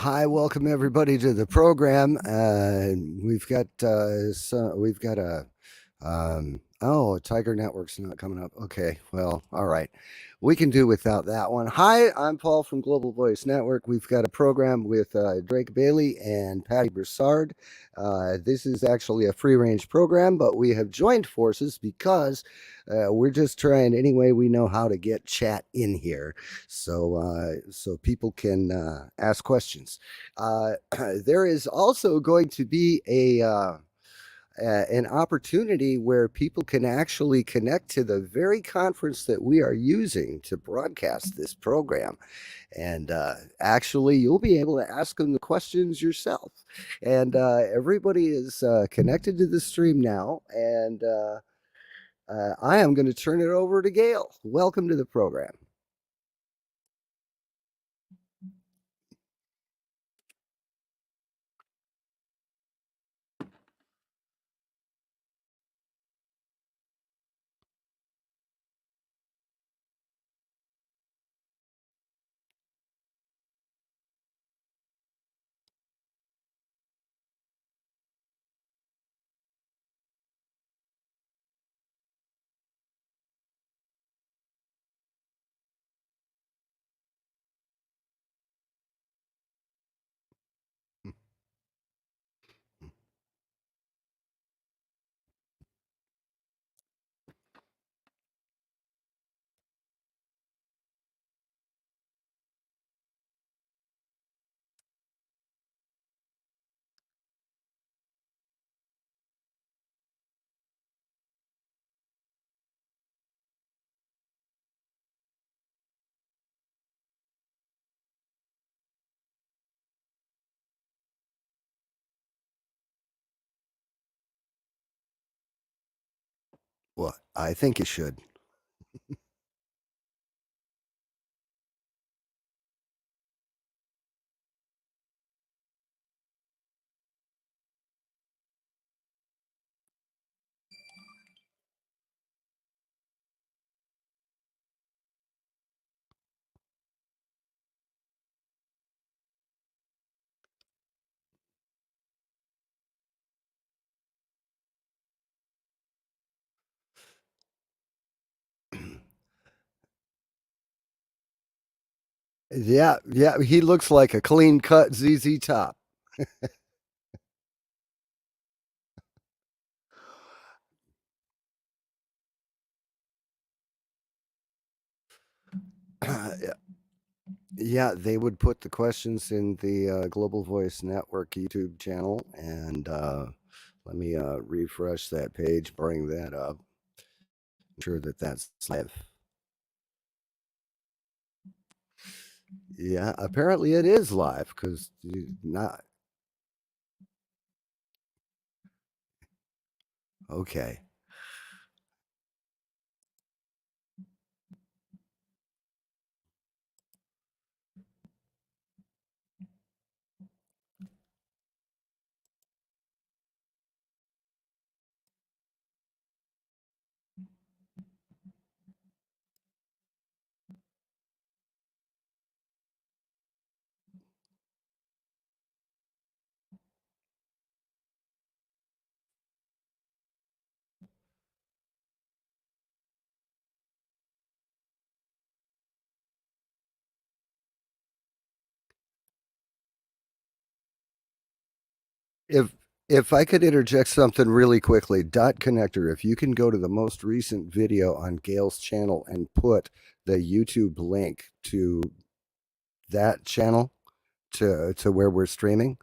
Hi, welcome everybody to the program. We've got a Tiger Network's not coming up. Okay, well, all right. We can do without that one. Hi, I'm Paul from Global Voice Network. We've got a program with Drake Bailey and Pattie Brassard. This is actually a free range program, but we have joined forces because we're just trying any way we know how to get chat in here so people can ask questions. There is also going to be an opportunity where people can actually connect to the very conference that we are using to broadcast this program. And actually, you'll be able to ask them the questions yourself. And everybody is connected to the stream now. And I am going to turn it over to Gail. Welcome to the program. Well, I think you should. Yeah, yeah, he looks like a clean cut ZZ Top. Yeah, yeah, they would put the questions in the Global Voice Network YouTube channel, and let me refresh that page, bring that up, sure that that's live. Yeah, apparently it is live because not okay. If if I could interject something really quickly, Dot Connector, if you can go to the most recent video on Gail's channel and put the YouTube link to that channel to where we're streaming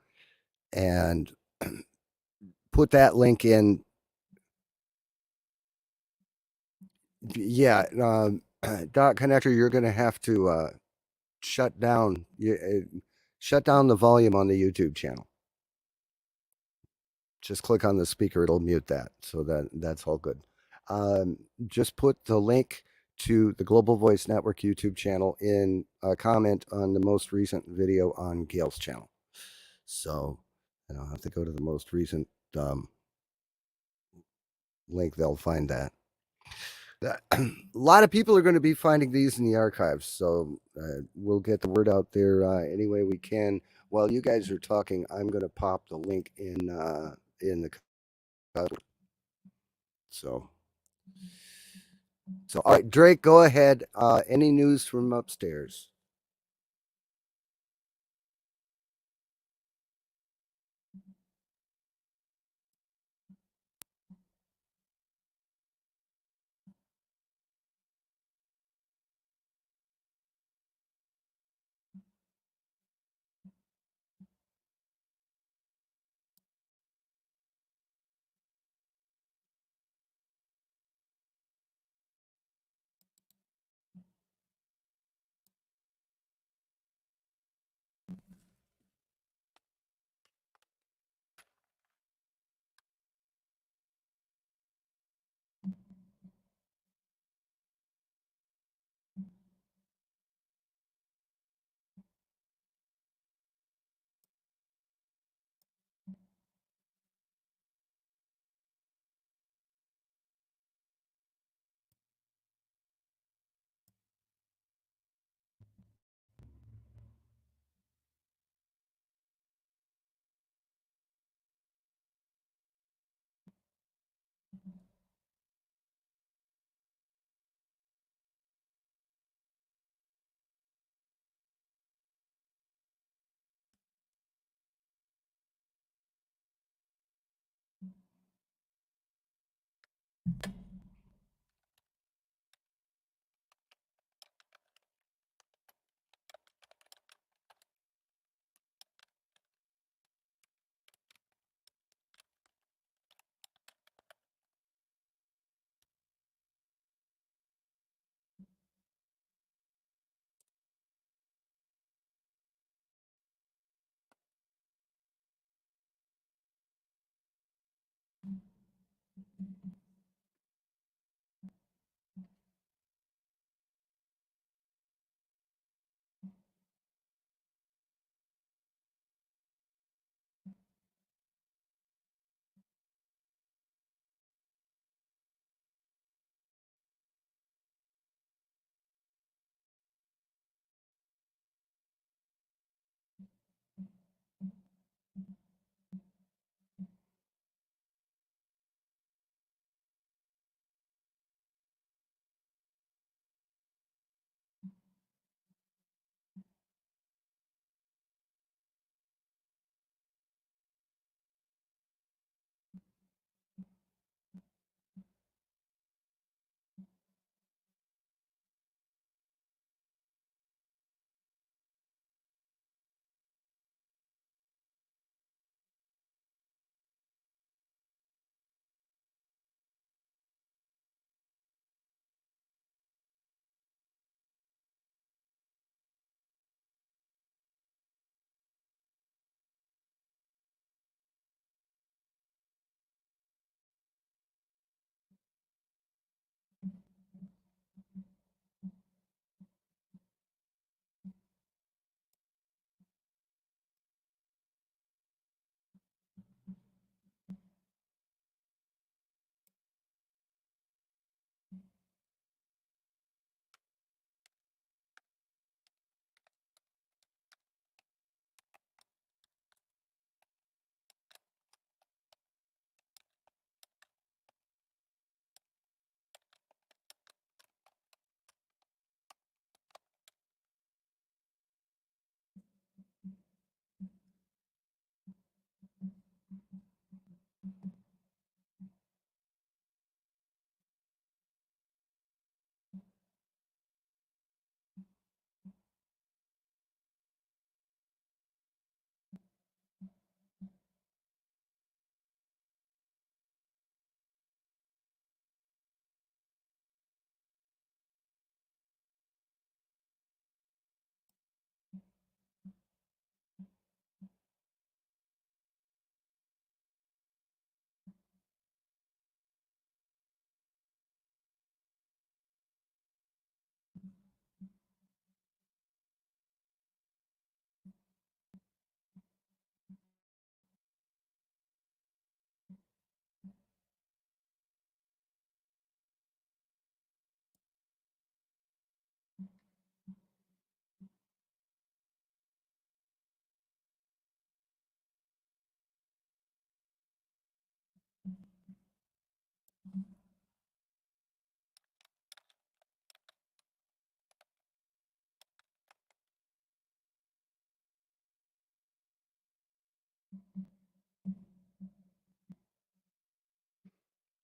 and put that link in. Yeah, Dot Connector, you're going to have to shut down shut down the volume on the YouTube channel. Just click on the speaker; it'll mute that. So that's all good. Just put the link to the Global Voice Network YouTube channel in a comment on the most recent video on Gail's channel. So I don't have to go to the most recent link; they'll find that. A lot of people are going to be finding these in the archives, so we'll get the word out there any way we can. while you guys are talking, I'm going to pop the link in the cover. So, all right, Drake, go ahead. Any news from upstairs?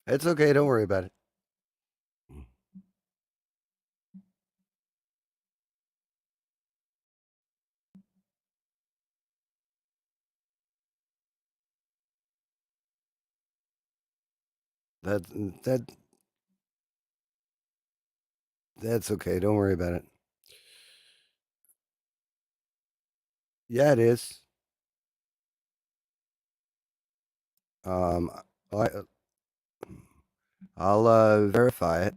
It's okay. Don't worry about it. That that that's okay. Don't worry about it. Yeah, it is. Um, I, I'll verify it.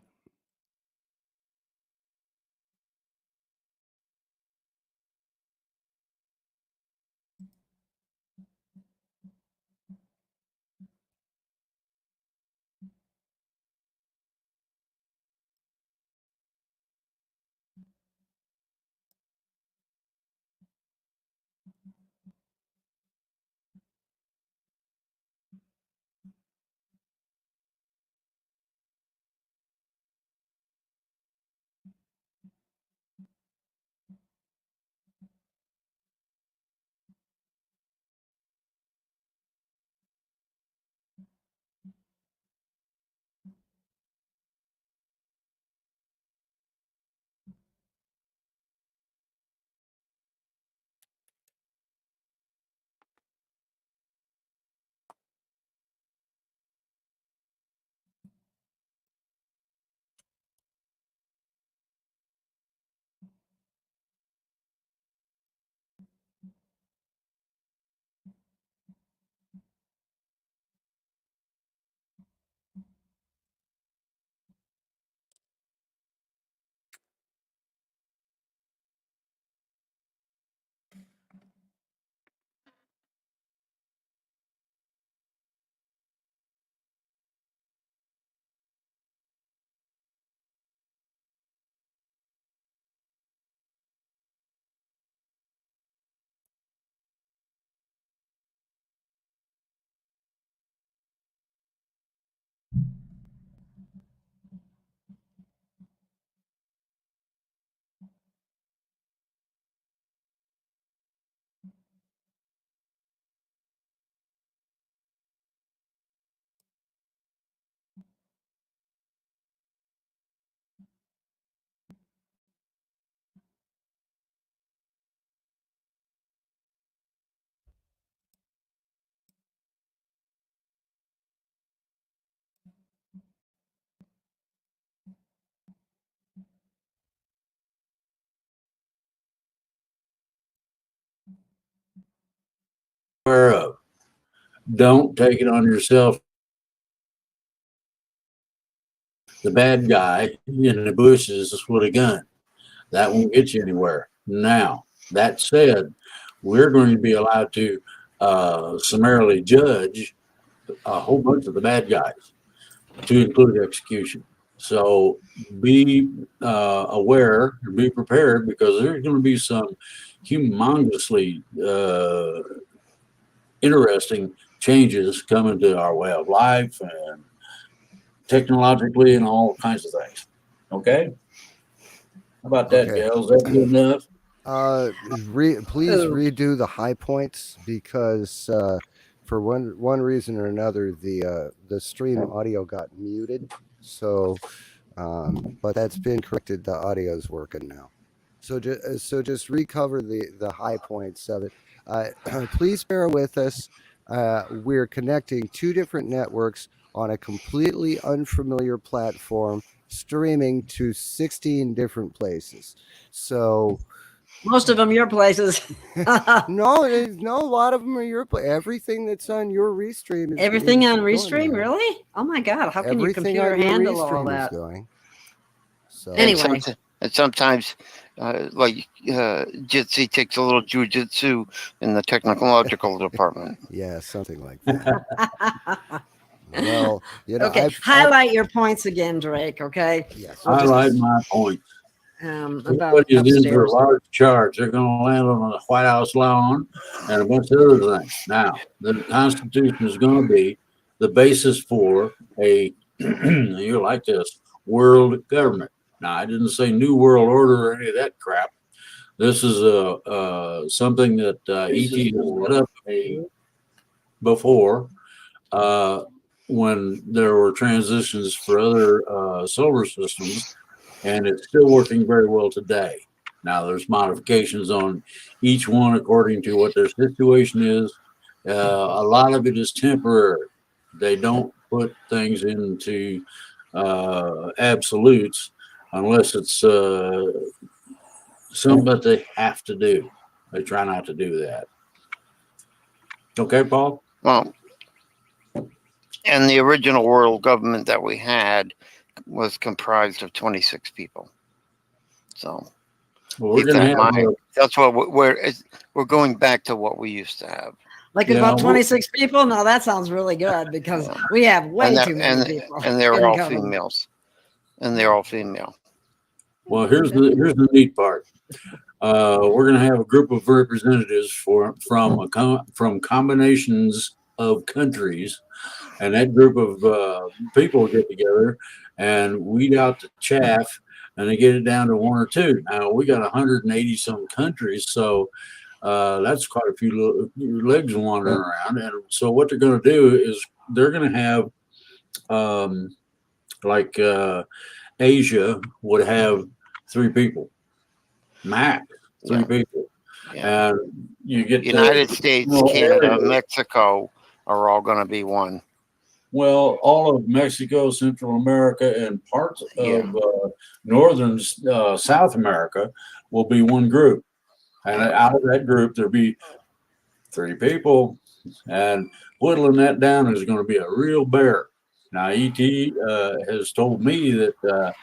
Aware of. Don't take it on yourself. The bad guy in the bushes with a gun. That won't get you anywhere. Now, that said, we're going to be allowed to summarily judge a whole bunch of the bad guys, to include execution. So be aware, be prepared, because there's going to be some humongously interesting changes coming to our way of life and technologically and all kinds of things. Okay? How about that, Okay. Gail? Is that good enough? Please Oh, redo the high points because for one reason or another, the stream audio got muted. So, but that's been corrected. The audio is working now. So just recover the high points of it. Please bear with us. We're connecting two different networks on a completely unfamiliar platform, streaming to 16 different places. So most of them your places. no, no, a lot of them are your everything that's on your restream Everything is on going Restream, there. really? Oh my God! How can your Everything computer on your handle all restream is that? going. So And Anyway, sometimes, like Jitsi takes a little jujitsu in the technological department. yeah, something like that. Well, okay. I've Highlight your points again, Drake. Okay, yes, we'll Highlight just my points. about Everybody is in for a upstairs. large charge. They're going to land on the White House lawn and a bunch of other things. Now, the Constitution is going to be the basis for a, you like this, world government. Now, I didn't say New World Order or any of that crap. This is something that ET has set up before. Uh, when there were transitions for other solar systems, and it's still working very well today. Now, there's modifications on each one according to what their situation is. A lot of it is temporary. They don't put things into absolutes unless it's something that they have to do. They try not to do that. Okay, Paul? Well, and the original world government that we had was comprised of 26 people. So Well, we're keep going to that in have mind. That's what we're going back to what we used to have. Like Yeah, about well- 26 people? No, that sounds really good because we have way And too many people. and they're in all government. females. And they're all female. Well, here's the neat part. We're going to have a group of representatives from combinations of countries, and that group of people get together and weed out the chaff, and they get it down to one or two. Now we got 180 some countries, so that's quite a few legs wandering around. And so what they're going to do is they're going to have like Asia would have 3 people max. 3 people. Yeah. And you get United States, well, Canada, areas. Mexico are all going to be one. Well, all of Mexico, Central America, and parts of northern South America will be one group. And out of that group, there'll be 3 people. And whittling that down is going to be a real bear. Now, ET has told me that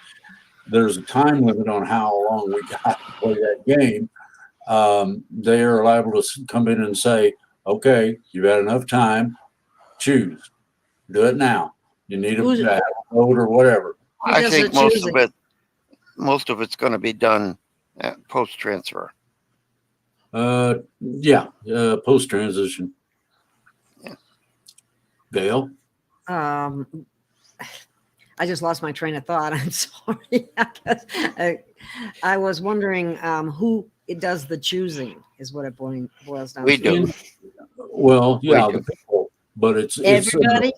there's a time limit on how long we got to play that game. They are liable to come in and say, okay, you've had enough time, choose. Do it now. You need a vote or whatever. Who I does think the choosing? most of it's going to be done at post transfer. Post transition. Yeah. Gail? I just lost my train of thought. I'm sorry. I was wondering who it does the choosing is what it boils down We to. do. Well, yeah, We do. the people, but it's Everybody?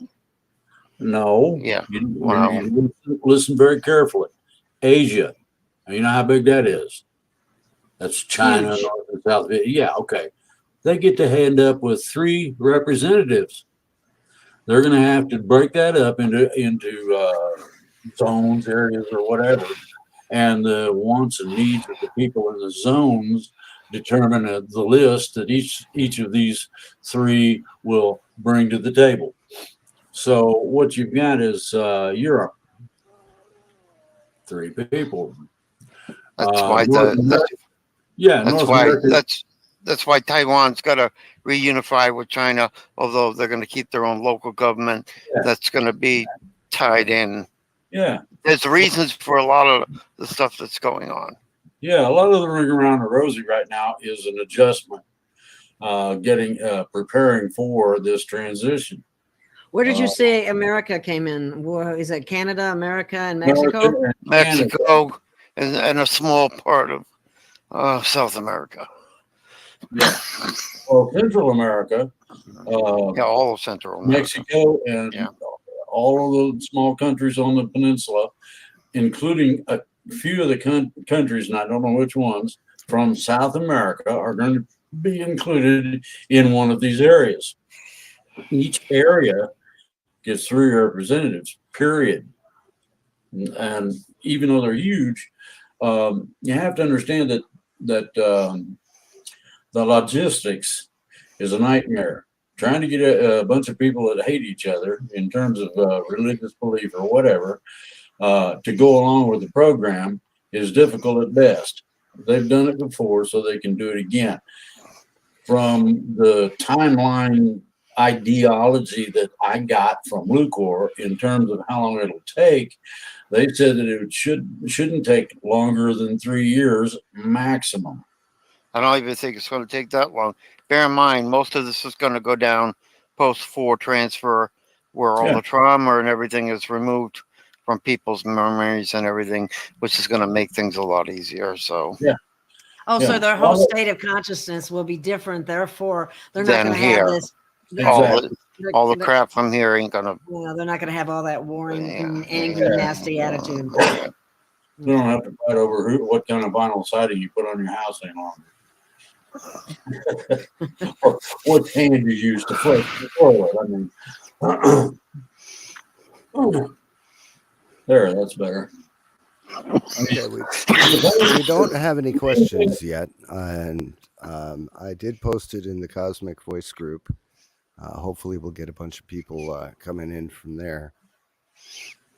no. Yeah. You listen very carefully. Asia. You know how big that is. That's China, Huge. North and South. Yeah, okay. They get to end up with 3 representatives. They're going to have to break that up into zones, areas, or whatever, and the wants and needs of the people in the zones determine the list that each of these 3 will bring to the table. So what you've got is Europe, 3 people. That's why North America. that's why Taiwan's got to reunify with China, although they're going to keep their own local government. Yeah. That's going to be tied in. Yeah. There's reasons for a lot of the stuff that's going on. Yeah, a lot of the ring around the rosy right now is an adjustment, preparing for this transition. Where did you say America came in? Is it Canada, America, and Mexico? Mexico and a small part of South America. Yeah. Well, Central America, All of Central America. Mexico, and all of the small countries on the peninsula, including a few of the countries, and I don't know which ones, from South America are going to be included in one of these areas. Each area gets 3 representatives, period. And even though they're huge, you have to understand that the logistics is a nightmare. Trying to get a bunch of people that hate each other in terms of religious belief or whatever to go along with the program is difficult at best. They've done it before, so they can do it again. From the timeline ideology that I got from Lucor in terms of how long it'll take, they said that it shouldn't take longer than 3 years maximum. I don't even think it's going to take that long. Bear in mind, most of this is going to go down post-4 transfer, where all the trauma and everything is removed from people's memories and everything, which is going to make things a lot easier. So So their whole state of consciousness will be different. Therefore, they're not going to have this Exactly. all the crap from here ain't gonna. They're not going to have all that warring, Yeah. angry, nasty attitude. You don't have to fight over what kind of vinyl siding you put on your house any longer. Or what hand you use to flush the toilet. I mean, there, that's better. Okay, we don't have any questions yet, and I did post it in the Cosmic Voice group. Hopefully, we'll get a bunch of people coming in from there.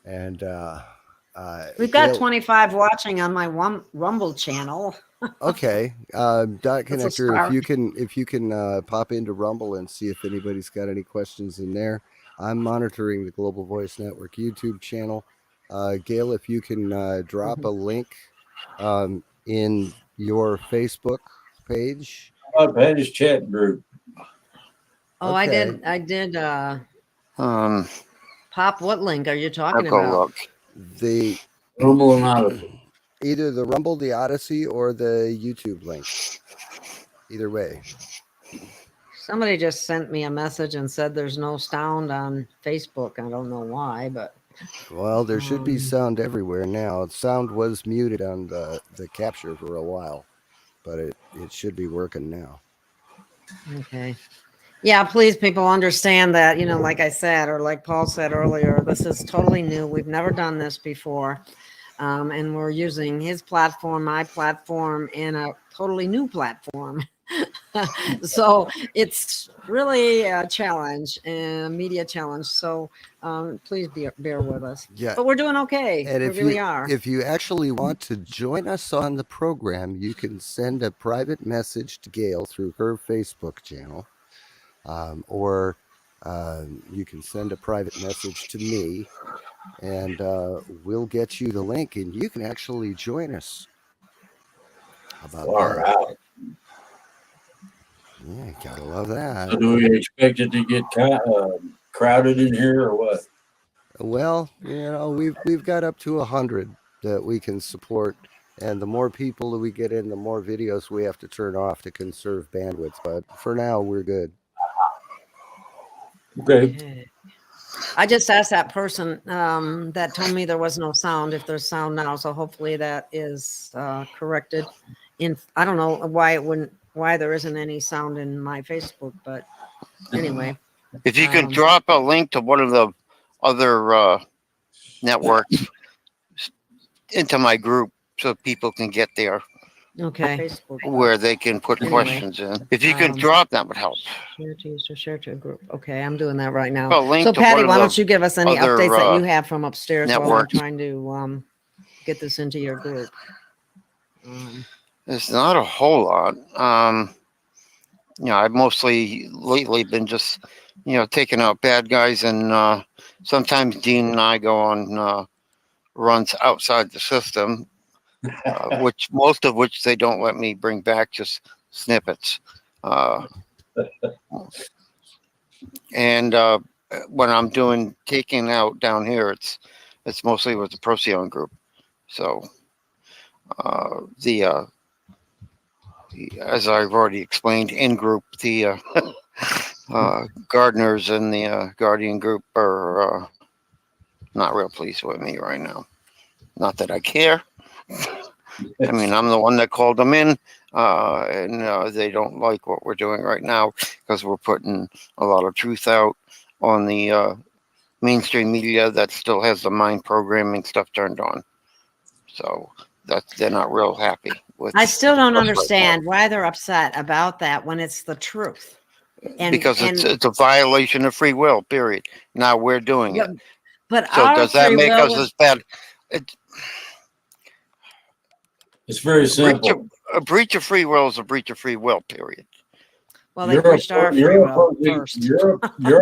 And We've got Gail- 25 watching on my Rumble channel. Okay, Dot That's a Connector, start. if you can pop into Rumble and see if anybody's got any questions in there. I'm monitoring the Global Voice Network YouTube channel. Gail, if you can drop a link in your Facebook page. Patty's chat group. Oh, Okay. I did. Um, Pop, what link are you I'll talking go about? look. The Rumble and Odyssey. either the Rumble, the Odyssey, or the YouTube link. Either way. Somebody just sent me a message and said there's no sound on Facebook. I don't know why, but Well, there should be sound everywhere now. Sound was muted on the capture for a while, but it should be working now. okay. Yeah, please, people, understand that, like I said, or like Paul said earlier, this is totally new. We've never done this before. And we're using his platform, my platform, and a totally new platform. So it's really a challenge, a media challenge. So please bear with us. Yeah. But we're doing okay. And We if really you are. if you actually want to join us on the program, you can send a private message to Gail through her Facebook channel, or you can send a private message to me, and we'll get you the link, and you can actually join us. How about Far that? out. Yeah, gotta love that. So do we expect it to get crowded in here or what? Well, we've got up to 100 that we can support, and the more people that we get in, the more videos we have to turn off to conserve bandwidth. But for now, we're good. Okay. I just asked that person that told me there was no sound if there's sound now. So hopefully that is corrected. I don't know why there isn't any sound in my Facebook, but anyway. If you can drop a link to one of the other networks into my group so people can get there Okay. where they can put questions in. If you can drop, that would help. Share to a group. Okay, I'm doing that right now. A link So to one Patty, of why the don't you give us any other, updates that you have from upstairs while I'm networks. trying to get this into your group. It's not a whole lot. I've mostly lately been just, taking out bad guys, and sometimes Dean and I go on runs outside the system, which most of which they don't let me bring back, just snippets. And when I'm taking out down here, it's mostly with the Procyon group. So as I've already explained, in group, the gardeners and the Guardian group are not real pleased with me right now. Not that I care. I mean, I'm the one that called them in, and they don't like what we're doing right now because we're putting a lot of truth out on the mainstream media that still has the mind programming stuff turned on. So they're not real happy with. I still don't understand why they're upset about that when it's the truth. Because it's a violation of free will, period. Now we're doing it. But so does that make us as bad? It's very simple. A breach of free will is a breach of free will, period. Well, they breached our free will first. You're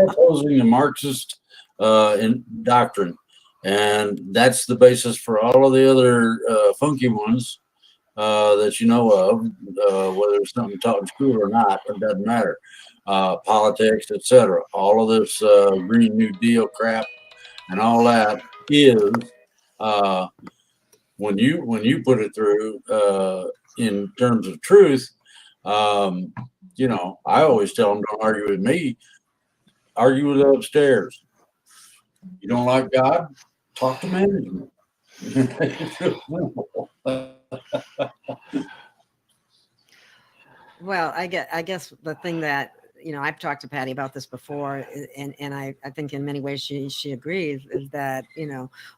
opposing the Marxist in doctrine, and that's the basis for all of the other funky ones that you know of, whether it's something taught in school or not, it doesn't matter. Politics, etc. All of this Green New Deal crap and all that is when you put it through in terms of truth. I always tell them, don't argue with me. argue with upstairs. You don't like God? Talk to management. It's real simple. Well, I guess the thing that, I've talked to Patty about this before, and I think in many ways she agrees, is that,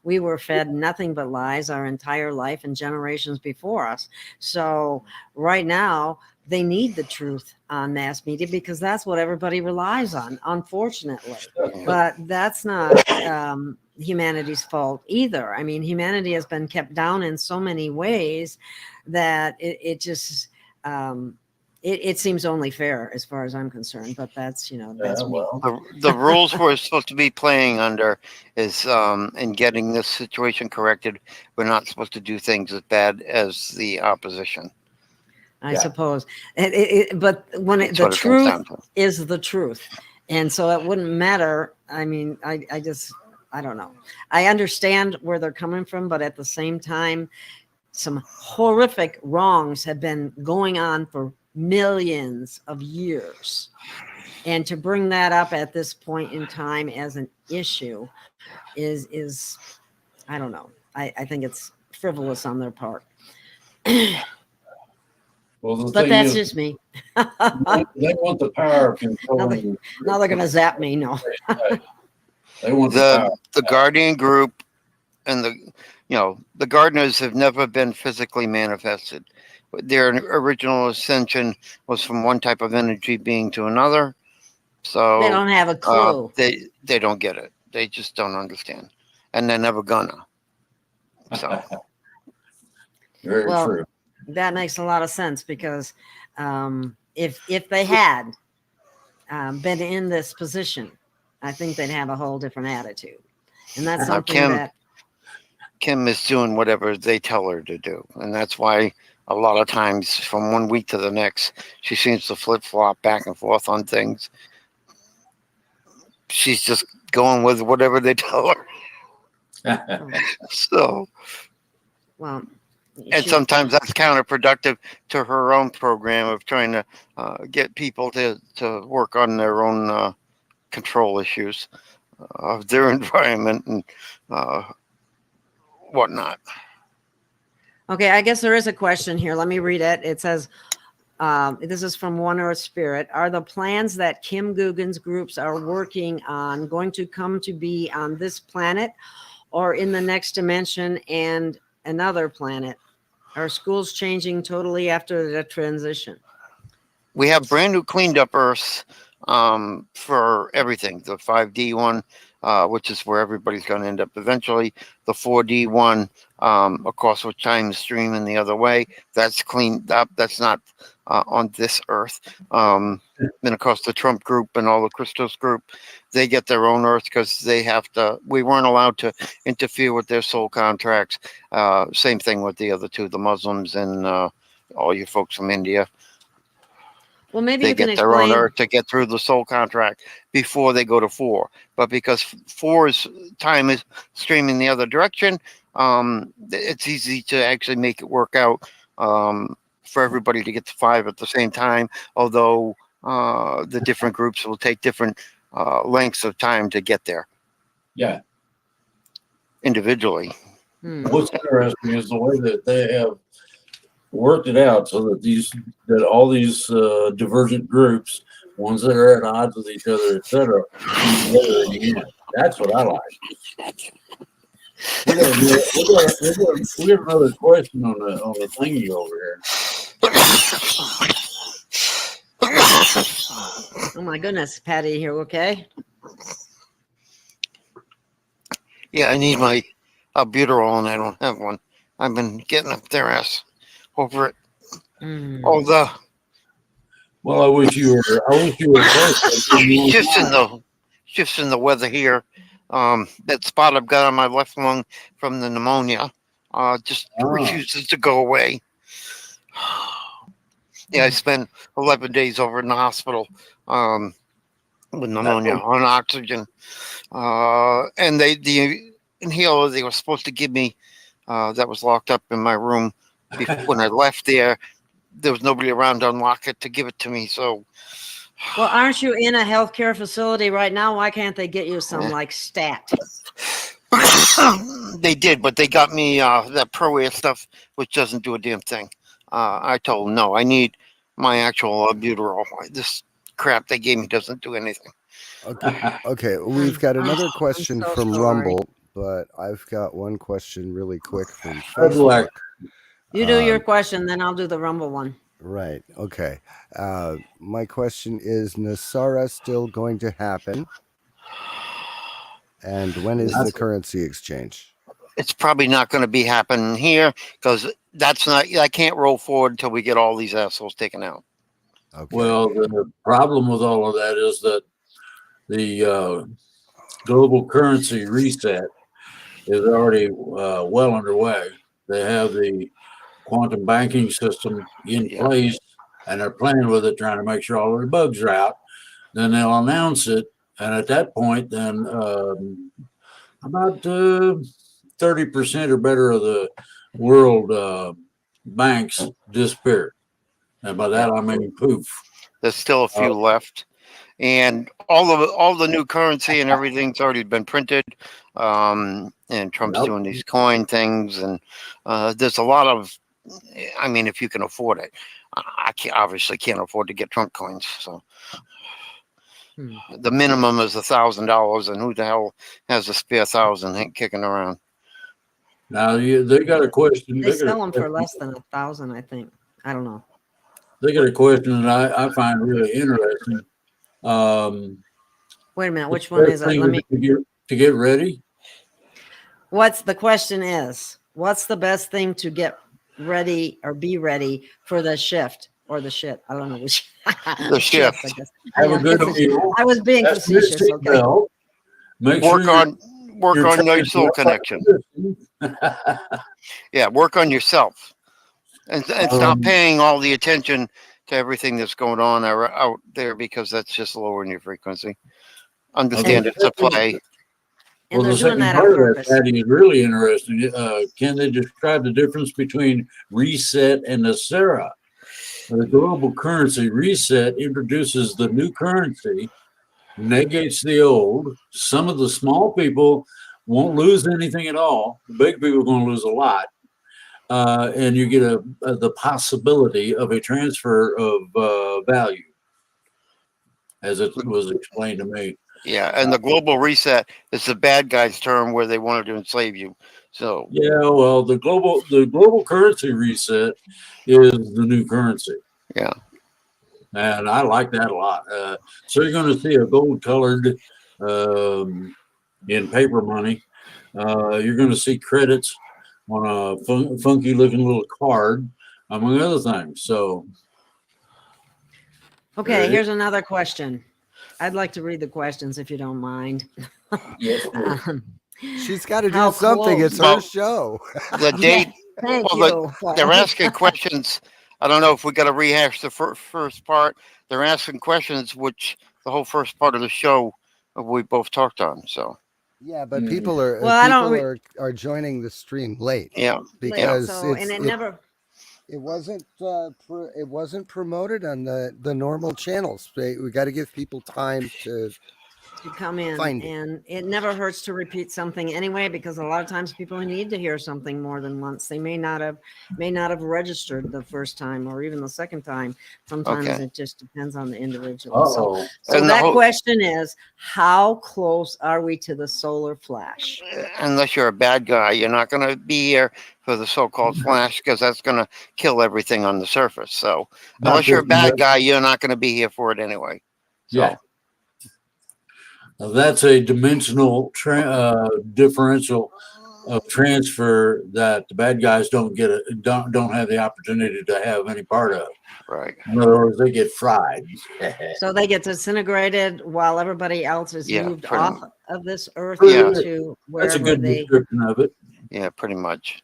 we were fed nothing but lies our entire life and generations before us. So right now they need the truth on mass media because that's what everybody relies on, unfortunately. But that's not humanity's fault either. I mean, humanity has been kept down in so many ways that it just it seems only fair as far as I'm concerned, but that's me. The rules we're supposed to be playing under is in getting this situation corrected. We're not supposed to do things as bad as the opposition. I suppose. But when the truth is the truth, and so it wouldn't matter. I mean, I don't know. I understand where they're coming from, but at the same time, some horrific wrongs have been going on for millions of years, and to bring that up at this point in time as an issue is I don't know. I think it's frivolous on their part. Well, but that's just me. They want the power of controlling. Now they're going to zap me. No. They want the Guardian group and the gardeners have never been physically manifested. Their original ascension was from one type of energy being to another. So they don't have a clue. They don't get it. They just don't understand, and they're never gonna. So very true. That makes a lot of sense because if they had been in this position, I think they'd have a whole different attitude, and that's something that Kim is doing whatever they tell her to do, and that's why a lot of times from one week to the next, she seems to flip-flop back and forth on things. She's just going with whatever they tell her. So, well, and sometimes that's counterproductive to her own program of trying to get people to work on their own control issues of their environment and whatnot. Okay, I guess there is a question here. Let me read it. It says, this is from One Earth Spirit. Are the plans that Kim Guggen's groups are working on going to come to be on this planet or in the next dimension and another planet? Are schools changing totally after the transition? We have brand new cleaned up Earths for everything. The 5D one, which is where everybody's going to end up eventually. The 4D one, of course, with time streaming the other way, that's cleaned up. That's not on this Earth. Then, of course, the Trump group and all the Christos group, they get their own Earth because they have to. We weren't allowed to interfere with their soul contracts. Same thing with the other two, the Muslims and all you folks from India. Well, maybe they get their own Earth to get through the soul contract before they go to 4. But because 4's time is streaming the other direction, it's easy to actually make it work out for everybody to get to 5 at the same time. Although the different groups will take different lengths of time to get there. Yeah. Individually. What's interesting is the way that they have worked it out so that all these divergent groups, ones that are at odds with each other, etc., come together in the end. That's what I like. We have another question on the thingy over here. Oh my goodness, Patty, you okay? Yeah, I need my albuterol and I don't have one. I've been getting up their ass over it. Well, I wish you were close. Just in the weather here. That spot I've got on my left lung from the pneumonia just refuses to go away. Yeah, I spent 11 days over in the hospital with pneumonia on oxygen. And the inhaler they were supposed to give me that was locked up in my room when I left there was nobody around to unlock it to give it to me. So Well, aren't you in a healthcare facility right now? Why can't they get you some like stat? They did, but they got me that Pro Air stuff, which doesn't do a damn thing. I told them, no, I need my actual albuterol. This crap they gave me doesn't do anything. Okay, we've got another I'm question so from sorry. Rumble, but I've got one question really quick from Good luck. Facebook. You do your question, then I'll do the Rumble one. Right. Okay. My question is, Nasara still going to happen? And when is the currency exchange? It's probably not going to be happening here because that's not. I can't roll forward until we get all these assholes taken out. Okay. Well, the problem with all of that is that the global currency reset is already well underway. They have the quantum banking system in place, and they're playing with it, trying to make sure all the bugs are out. Then they'll announce it, and at that point, then about 30% or better of the world banks disappear, and by that I mean poof. There's still a few left, and all the new currency and everything's already been printed. And Trump's doing these coin things, and there's a lot of. I mean, if you can afford it, I obviously can't afford to get Trump coins, so. The minimum is $1,000, and who the hell has a spare 1,000 kicking around? Now they got a question. They sell them for less than 1,000, I think. I don't know. They got a question that I find really interesting. Wait a minute, which one is it? Let me to get ready. What's the question is? What's the best thing to get ready or be ready for the shift or the shit? I don't know which. The shift. I guess. Have a good meal. I was being facetious. Okay. Work on your soul connection. Yeah, work on yourself, and stop paying all the attention to everything that's going on out there, because that's just lowering your frequency. Understand it's a play. And Well, the they're doing second that part on of that, purpose. Pattie, is really interesting. Can they describe the difference between reset and Nasara? The global currency reset introduces the new currency, negates the old. Some of the small people won't lose anything at all. The big people are going to lose a lot. And you get the possibility of a transfer of value, as it was explained to me. Yeah, and the global reset is the bad guys' term where they wanted to enslave you. So yeah, well, the global currency reset is the new currency. Yeah, and I like that a lot. So you're going to see a gold-colored in paper money. You're going to see credits on a funky-looking little card, among other things. So, okay, here's another question. I'd like to read the questions if you don't mind. Yes, she's got to do something. It's her show. The date. Thank you. They're asking questions. I don't know if we got to rehash the first part. They're asking questions, which the whole first part of the show we both talked on. So. Yeah, but people are are joining the stream late. Yeah, because it wasn't promoted on the normal channels. We got to give people time to come in, and it never hurts to repeat something anyway, because a lot of times people need to hear something more than once. They may not have registered the first time or even the second time. Sometimes it just depends on the individual. So that question is, how close are we to the solar flash? Unless you're a bad guy, you're not going to be here for the so-called flash, because that's going to kill everything on the surface. So unless you're a bad guy, you're not going to be here for it anyway. So. Yeah. That's a dimensional differential of transfer that the bad guys don't have the opportunity to have any part of. Right. In other words, they get fried. So they get disintegrated while everybody else is moved off of this earth to wherever That's a good description of it. Yeah, pretty much.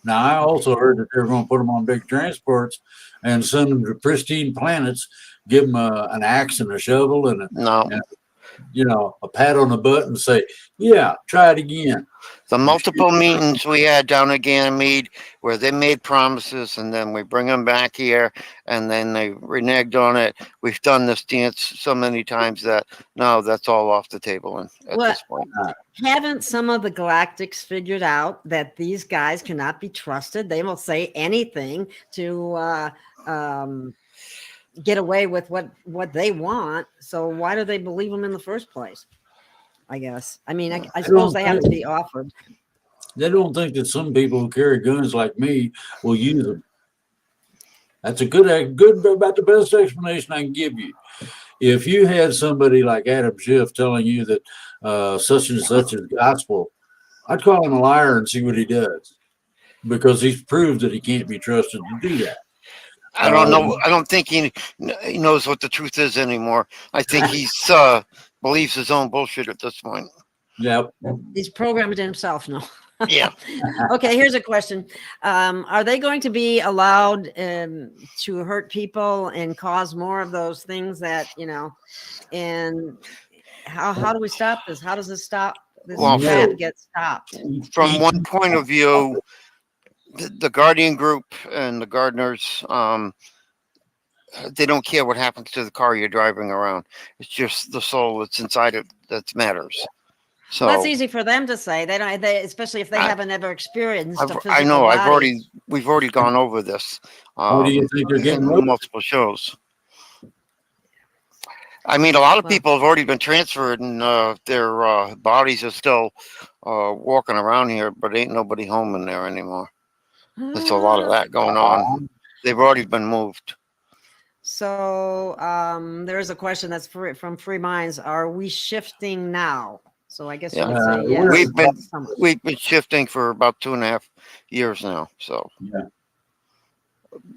Now, I also heard that they're going to put them on big transports and send them to pristine planets, give them an axe and a shovel and a pat on the butt and say, yeah, try it again. The multiple meetings we had down at Ganymede where they made promises and then we bring them back here and then they reneged on it. We've done this dance so many times that no, that's all off the table at this point. Haven't some of the galactics figured out that these guys cannot be trusted? They will say anything to get away with what they want. So why do they believe them in the first place? I guess. I mean, I suppose they have to be offered. They don't think that some people who carry guns like me will use them. That's a good, about the best explanation I can give you. If you had somebody like Adam Schiff telling you that such and such is gospel, I'd call him a liar and see what he does, because he's proved that he can't be trusted to do that. I don't know. I don't think he knows what the truth is anymore. I think he's believes his own bullshit at this point. Yep. He's programmed it himself. No. Yeah. Okay. Here's a question. Are they going to be allowed to hurt people and cause more of those things that, and how do we stop this? How does this stop? This get stopped? From one point of view, the Guardian group and the gardeners, they don't care what happens to the car you're driving around. It's just the soul that's inside it that matters. So that's easy for them to say. They don't, especially if they haven't ever experienced a physical I know. body. We've already gone over this. What do you think they're getting in multiple shows? I mean, a lot of people have already been transferred, and their bodies are still walking around here, but ain't nobody home in there anymore. There's a lot of that going on. They've already been moved. So there is a question that's from Free Minds. Are we shifting now? So I guess you would say yes. We've been shifting for about 2.5 years now. So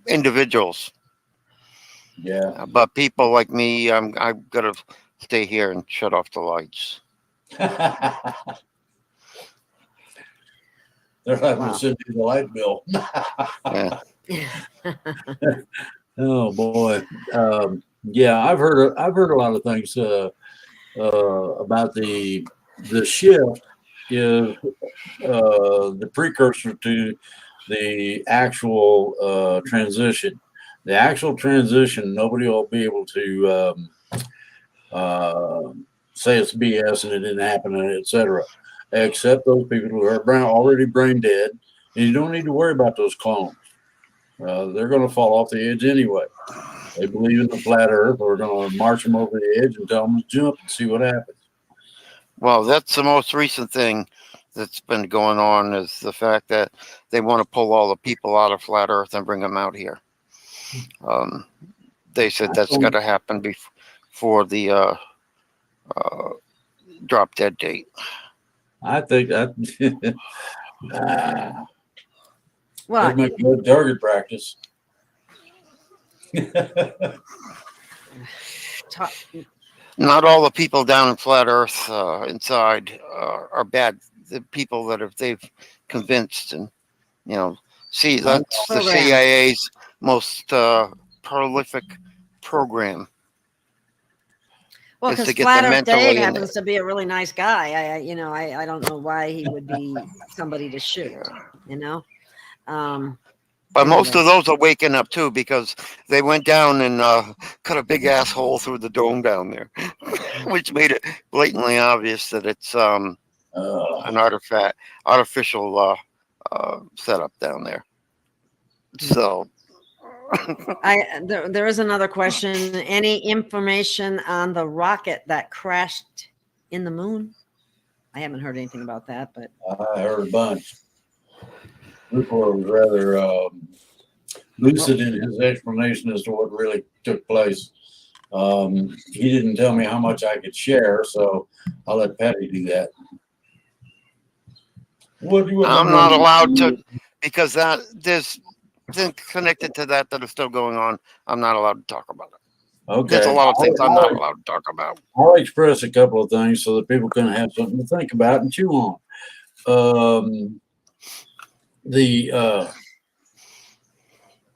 individuals. Yeah. But people like me, I'm gonna stay here and shut off the lights. They're having to send you the light bill. Yeah. Oh boy. Yeah, I've heard a lot of things about the shift is the precursor to the actual transition. The actual transition, nobody will be able to say it's BS and it didn't happen, and etc. Except those people who are already brain dead. And you don't need to worry about those clones. They're going to fall off the edge anyway. They believe in the flat earth. We're going to march them over the edge and tell them to jump and see what happens. Well, that's the most recent thing that's been going on, is the fact that they want to pull all the people out of flat earth and bring them out here. They said that's got to happen before the drop dead date. I think that Well, make good target practice. Not all the people down in flat earth inside are bad. The people that they've convinced, and see, that's the CIA's most prolific program. well, because Flat Earth Dave happens to be a really nice guy. I don't know why he would be somebody to shoot. But most of those are waking up too, because they went down and cut a big ass hole through the dome down there, which made it blatantly obvious that it's an artificial setup down there. So there is another question. Any information on the rocket that crashed in the moon? I haven't heard anything about that, but I heard a bunch. Newport was rather lucid in his explanation as to what really took place. He didn't tell me how much I could share, so I'll let Pattie do that. I'm not allowed to, because there's things connected to that are still going on. I'm not allowed to talk about it. Okay. There's a lot of things I'm not allowed to talk about. I'll express a couple of things so that people can have something to think about and chew on. The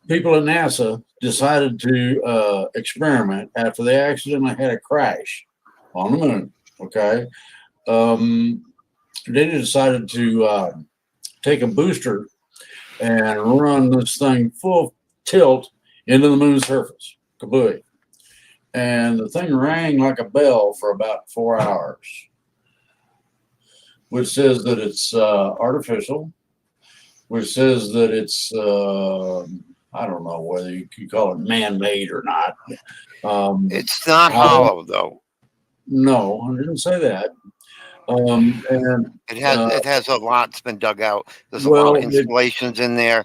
people at NASA decided to experiment after they accidentally had a crash on the moon. Okay. They decided to take a booster and run this thing full tilt into the moon's surface. Kabooey. And the thing rang like a bell for about 4 hours, which says that it's artificial, which says that it's, I don't know whether you can call it man-made or not. It's not hollow though. No, I didn't say that. And It has a lot's been dug out. There's a lot of installations in there.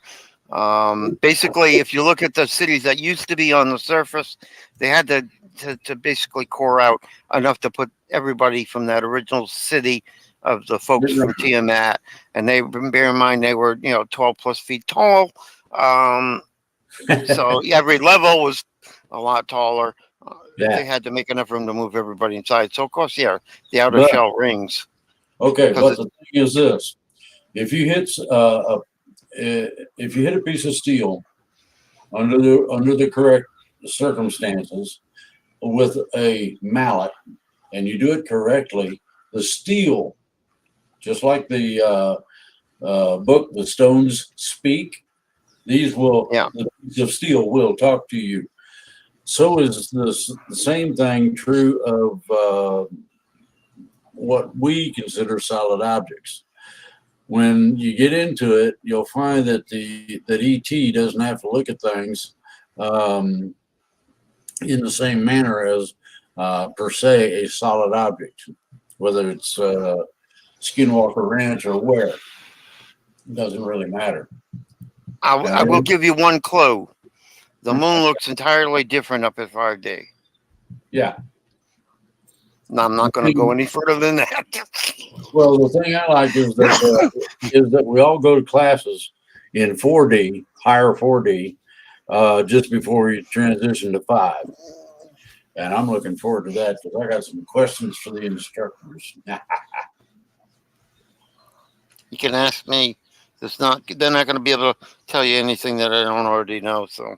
Basically, if you look at the cities that used to be on the surface, they had to basically core out enough to put everybody from that original city of the folks from Tiamat, and they bear in mind they were 12 plus feet tall. So every level was a lot taller. They had to make enough room to move everybody inside. So of course, the outer shell rings. Okay, but the thing is this: if you hit a piece of steel under the correct circumstances with a mallet, and you do it correctly, the steel, just like the book, The Stones Speak, the piece of steel will talk to you. So is the same thing true of what we consider solid objects. When you get into it, you'll find that that ET doesn't have to look at things in the same manner as per se a solid object, whether it's Skinwalker Ranch or where. It doesn't really matter. I will give you one clue. The moon looks entirely different up at 5D. Yeah. No, I'm not going to go any further than that. Well, the thing I like is that we all go to classes in 4D, higher 4D, just before we transition to 5. And I'm looking forward to that because I got some questions for the instructors. You can ask me. They're not going to be able to tell you anything that I don't already know. So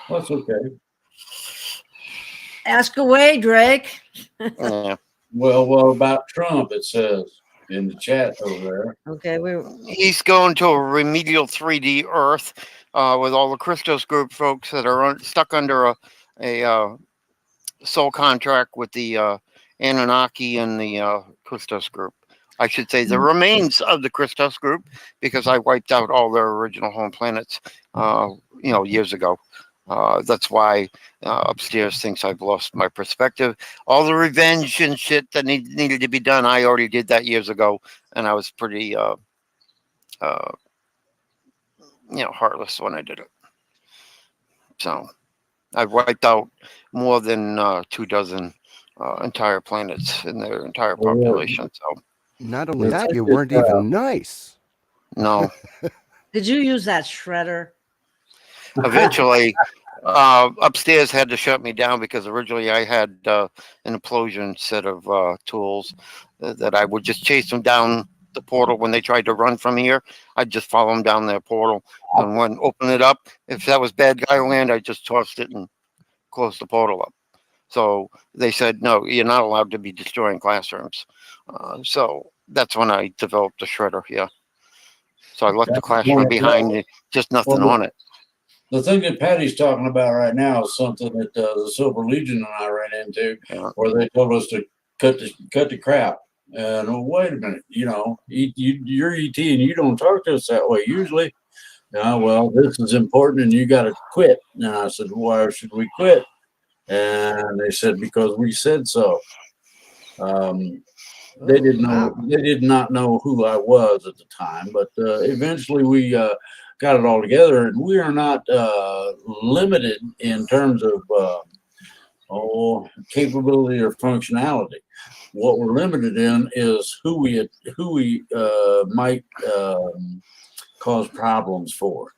that's okay. Ask away, Drake. Yeah. Well, about Trump, it says in the chat over there. Okay, he's going to a remedial 3D Earth with all the Christos Group folks that are stuck under a soul contract with the Anunnaki and the Christos Group. I should say the remains of the Christos Group, because I wiped out all their original home planets, years ago. That's why upstairs thinks I've lost my perspective. All the revenge and shit that needed to be done, I already did that years ago, and I was pretty, heartless when I did it. So I've wiped out more than 24 entire planets in their entire population. So not only that, you weren't even nice. No. Did you use that shredder? Eventually, upstairs had to shut me down because originally I had an implosion set of tools that I would just chase them down the portal when they tried to run from here. I'd just follow them down their portal, and when open it up, if that was bad guy land, I just tossed it and closed the portal up. So they said, no, you're not allowed to be destroying classrooms. So that's when I developed the shredder. Yeah. So I left the classroom behind, just nothing on it. The thing that Pattie's talking about right now is something that the Silver Legion and I ran into, where they told us to cut the crap. And wait a minute, you're ET and you don't talk to us that way usually. Well, this is important and you got to quit. And I said, why should we quit? And they said, because we said so. They did not know who I was at the time, but eventually we got it all together, and we are not limited in terms of capability or functionality. What we're limited in is who we might cause problems for,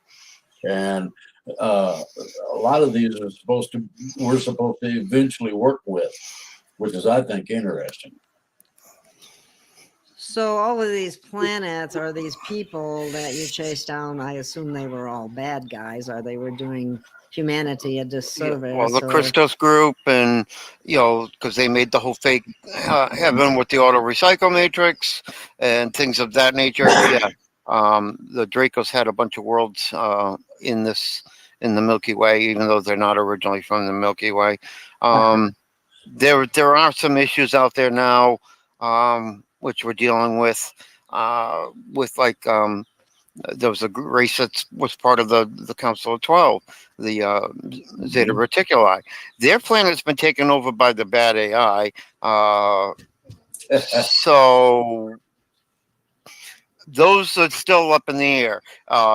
and a lot of these are we're supposed to eventually work with, which is, I think, interesting. So all of these planets or these people that you chased down, I assume they were all bad guys, or they were doing humanity a disservice. Well, the or, Christos group, and because they made the whole fake heaven with the auto recycle matrix and things of that nature. Yeah, the Dracos had a bunch of worlds in the Milky Way, even though they're not originally from the Milky Way. There are some issues out there now, which we're dealing with like there was a race that was part of the Council of 12, the Zeta Reticuli. Their planet's been taken over by the bad AI. So those are still up in the air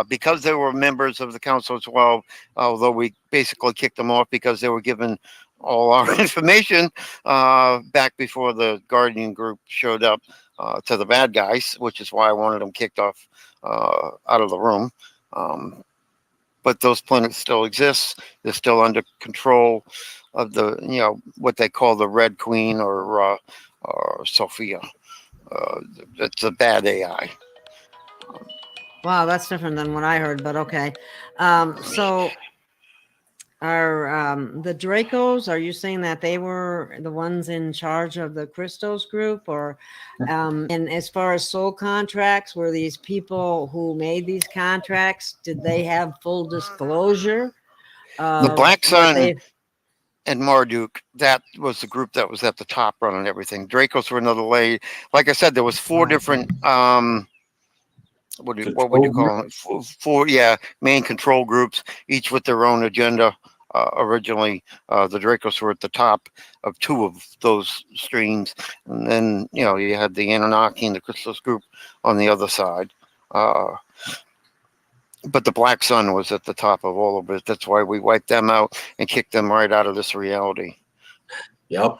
because they were members of the Council of 12, although we basically kicked them off because they were given all our information back before the Guardian group showed up to the bad guys, which is why I wanted them kicked off out of the room. But those planets still exist. They're still under control of the, what they call the Red Queen or Sophia. It's a bad AI. Wow, that's different than what I heard, but okay. So are the Dracos, are you saying that they were the ones in charge of the Christos group? Or and as far as soul contracts, were these people who made these contracts, did they have full disclosure? The Black Sun and Marduk, that was the group that was at the top running everything. Dracos were another layer. Like I said, there was four different what would you call it? Four main control groups, each with their own agenda. Originally, the Dracos were at the top of two of those streams, and then you had the Anunnaki and the Christos group on the other side. But the Black Sun was at the top of all of it. That's why we wiped them out and kicked them right out of this reality. Yep.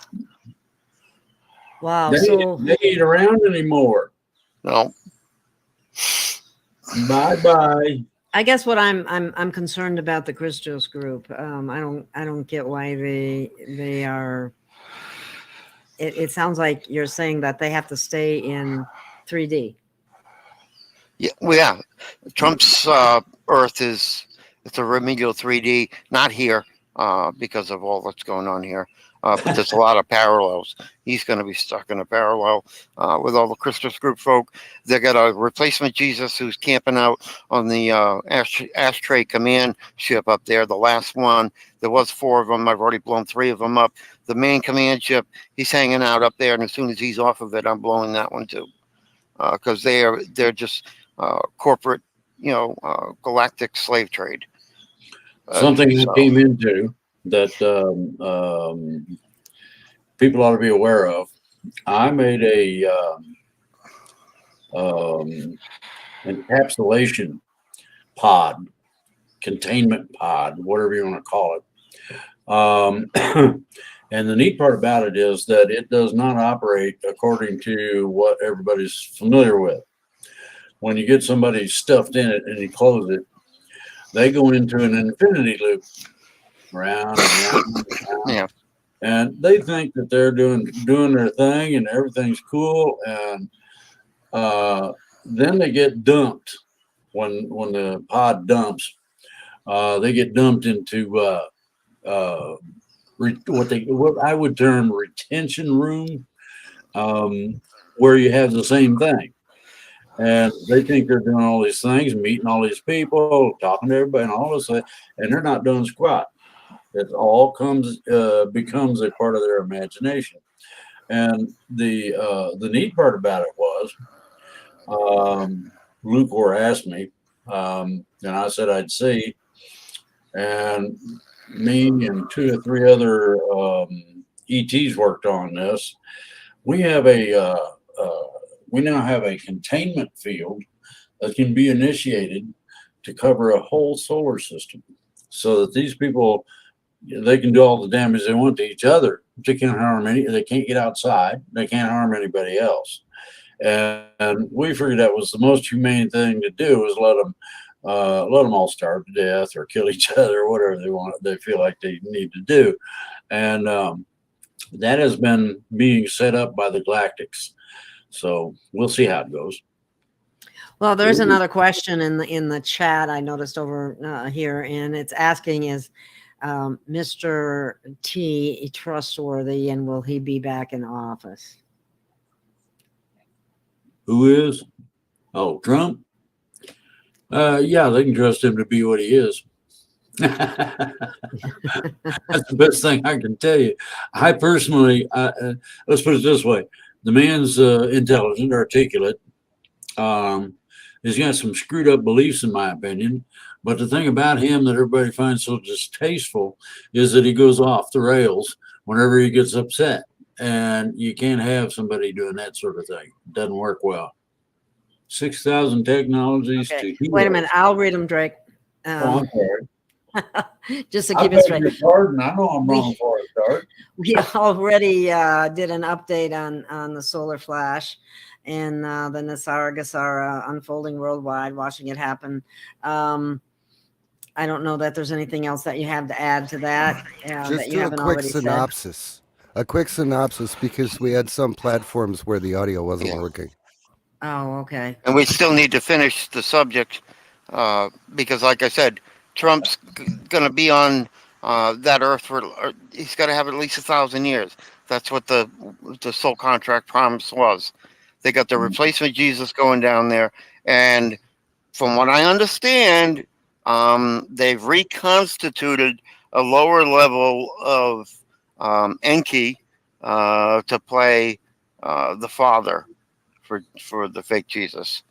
Wow. They ain't around anymore. No. Bye. I guess what I'm concerned about the Christos group. I don't get why they are. It sounds like you're saying that they have to stay in 3D. Yeah. Trump's Earth it's a remedial 3D, not here because of all that's going on here. But there's a lot of parallels. He's going to be stuck in a parallel with all the Christos group folk. They got a replacement Jesus who's camping out on the Ashtray command ship up there, the last one. There was 4 of them. I've already blown 3 of them up. The main command ship, he's hanging out up there, and as soon as he's off of it, I'm blowing that one too. Because they're just corporate, galactic slave trade. Something I came into that people ought to be aware of. I made a encapsulation pod, containment pod, whatever you want to call it. And the neat part about it is that it does not operate according to what everybody's familiar with. When you get somebody stuffed in it and you close it, they go into an infinity loop, round and round and round. Yeah. And they think that they're doing their thing and everything's cool. And then they get dumped when the pod dumps. They get dumped into what I would term retention room, where you have the same thing. And they think they're doing all these things, meeting all these people, talking to everybody, and all this, and they're not doing squat. It all becomes a part of their imagination. And the neat part about it was, Lucor asked me, and I said I'd see, and me and 2 or 3 other ETs worked on this. We now have a containment field that can be initiated to cover a whole solar system, so that these people, they can do all the damage they want to each other. They can't harm they can't get outside. They can't harm anybody else. And we figured that was the most humane thing to do, was let them all starve to death or kill each other, or whatever they feel like they need to do. And that has been being set up by the Galactics. So we'll see how it goes. Well, there's another question in the chat I noticed over here, and it's asking, is Mr. T trustworthy, and will he be back in office? Who is? Oh, Trump? Yeah, they can trust him to be what he is. That's the best thing I can tell you. I personally, let's put it this way. The man's intelligent, articulate. He's got some screwed up beliefs, in my opinion. But the thing about him that everybody finds so distasteful is that he goes off the rails whenever he gets upset. And you can't have somebody doing that sort of thing. It doesn't work well. 6,000 technologies Okay. to heal. Wait a minute. I'll read them, Drake. Oh, I'm sorry. Just to I keep it beg straight. your pardon. I know I'm wrong for a start. We already did an update on the solar flash and the Nasara Gasara unfolding worldwide, watching it happen. I don't know that there's anything else that you have to add to that Just that you do a haven't quick already synopsis. A quick synopsis, because we had some platforms where the audio wasn't working. said. Oh, okay. And we still need to finish the subject because, like I said, Trump's going to be on that earth for. He's got to have at least 1,000 years. That's what the soul contract promise was. They got the replacement Jesus going down there, and from what I understand, they've reconstituted a lower level of Enki to play the father for the fake Jesus.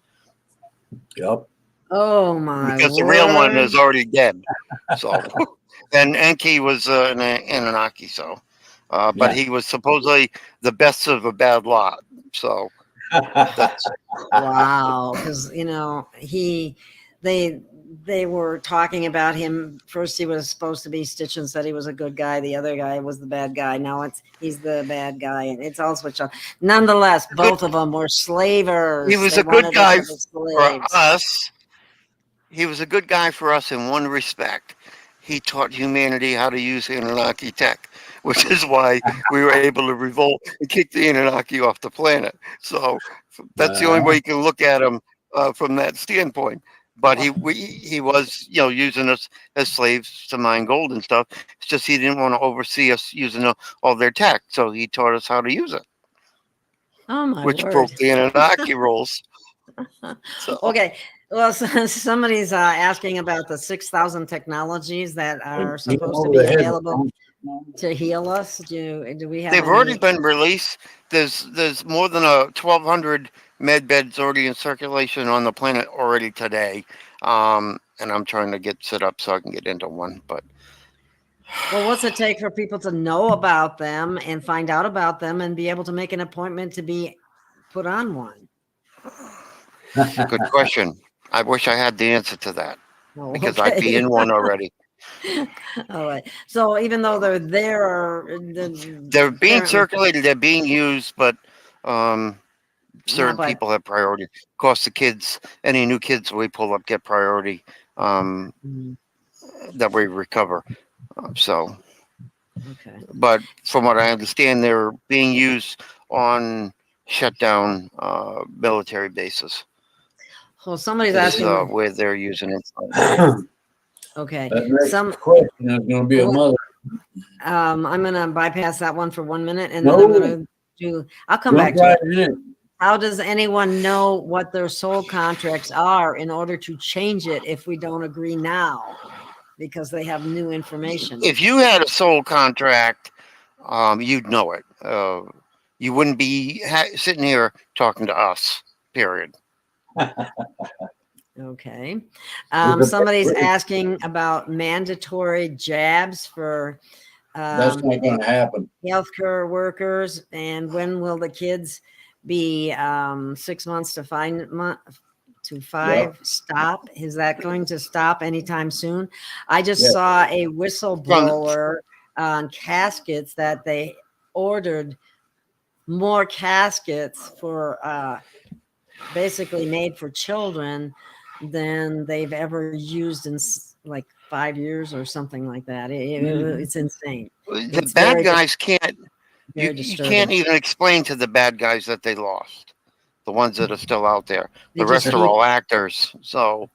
Yep. Oh my! Because the real one word. is already dead. So, and Enki was an Anunnaki. So, but he was supposedly the best of a bad lot. So, that's Wow, because they were talking about him. First he was supposed to be Stitch and said he was a good guy. The other guy was the bad guy. Now he's the bad guy, and it's all switched on. Nonetheless, both of them were slavers. he was They a good wanted guy us as for slaves. us. He was a good guy for us in one respect. He taught humanity how to use Anunnaki tech, which is why we were able to revolt and kick the Anunnaki off the planet. So that's the only way you can look at him from that standpoint. But he was, using us as slaves to mine gold and stuff. It's just he didn't want to oversee us using all their tech, so he taught us how to use it, Oh my which word! broke the Anunnaki rules. So. Okay. Well, somebody's asking about the 6,000 technologies that are supposed to be available to heal us. Do we have? They've already been released. There's more than 1,200 med beds already in circulation on the planet already today. And I'm trying to get set up so I can get into one. But well, what's it take for people to know about them and find out about them and be able to make an appointment to be put on one? good question. I wish I had the answer to that because okay. I'd be in one already. All right. So even though they're there, they're being circulated, they're being used, but certain people have priority. Of course, the kids, any new kids we pull up get priority that we recover. So, okay. But from what I understand, they're being used on shutdown military bases. Well, somebody's asking where they're using it. Okay. Some question is going to be a mother. I'm going to bypass that one for 1 minute, and then I'm going to do. I'll come back to it. How does anyone know what their soul contracts are in order to change it if we don't agree now? Because they have new information. If you had a soul contract, you'd know it. You wouldn't be sitting here talking to us, period. Okay. Somebody's asking about mandatory jabs for that's not going to happen. Healthcare workers, and when will the kids be 6 months to 5 months to 5 stop? Is that going to stop anytime soon? I just saw a whistleblower on caskets that they ordered more caskets for basically made for children than they've ever used in like 5 years or something like that. It's insane. The bad guys can't. You can't even explain to the bad guys that they lost. the ones that are still out there. They The rest just are keep- all actors, so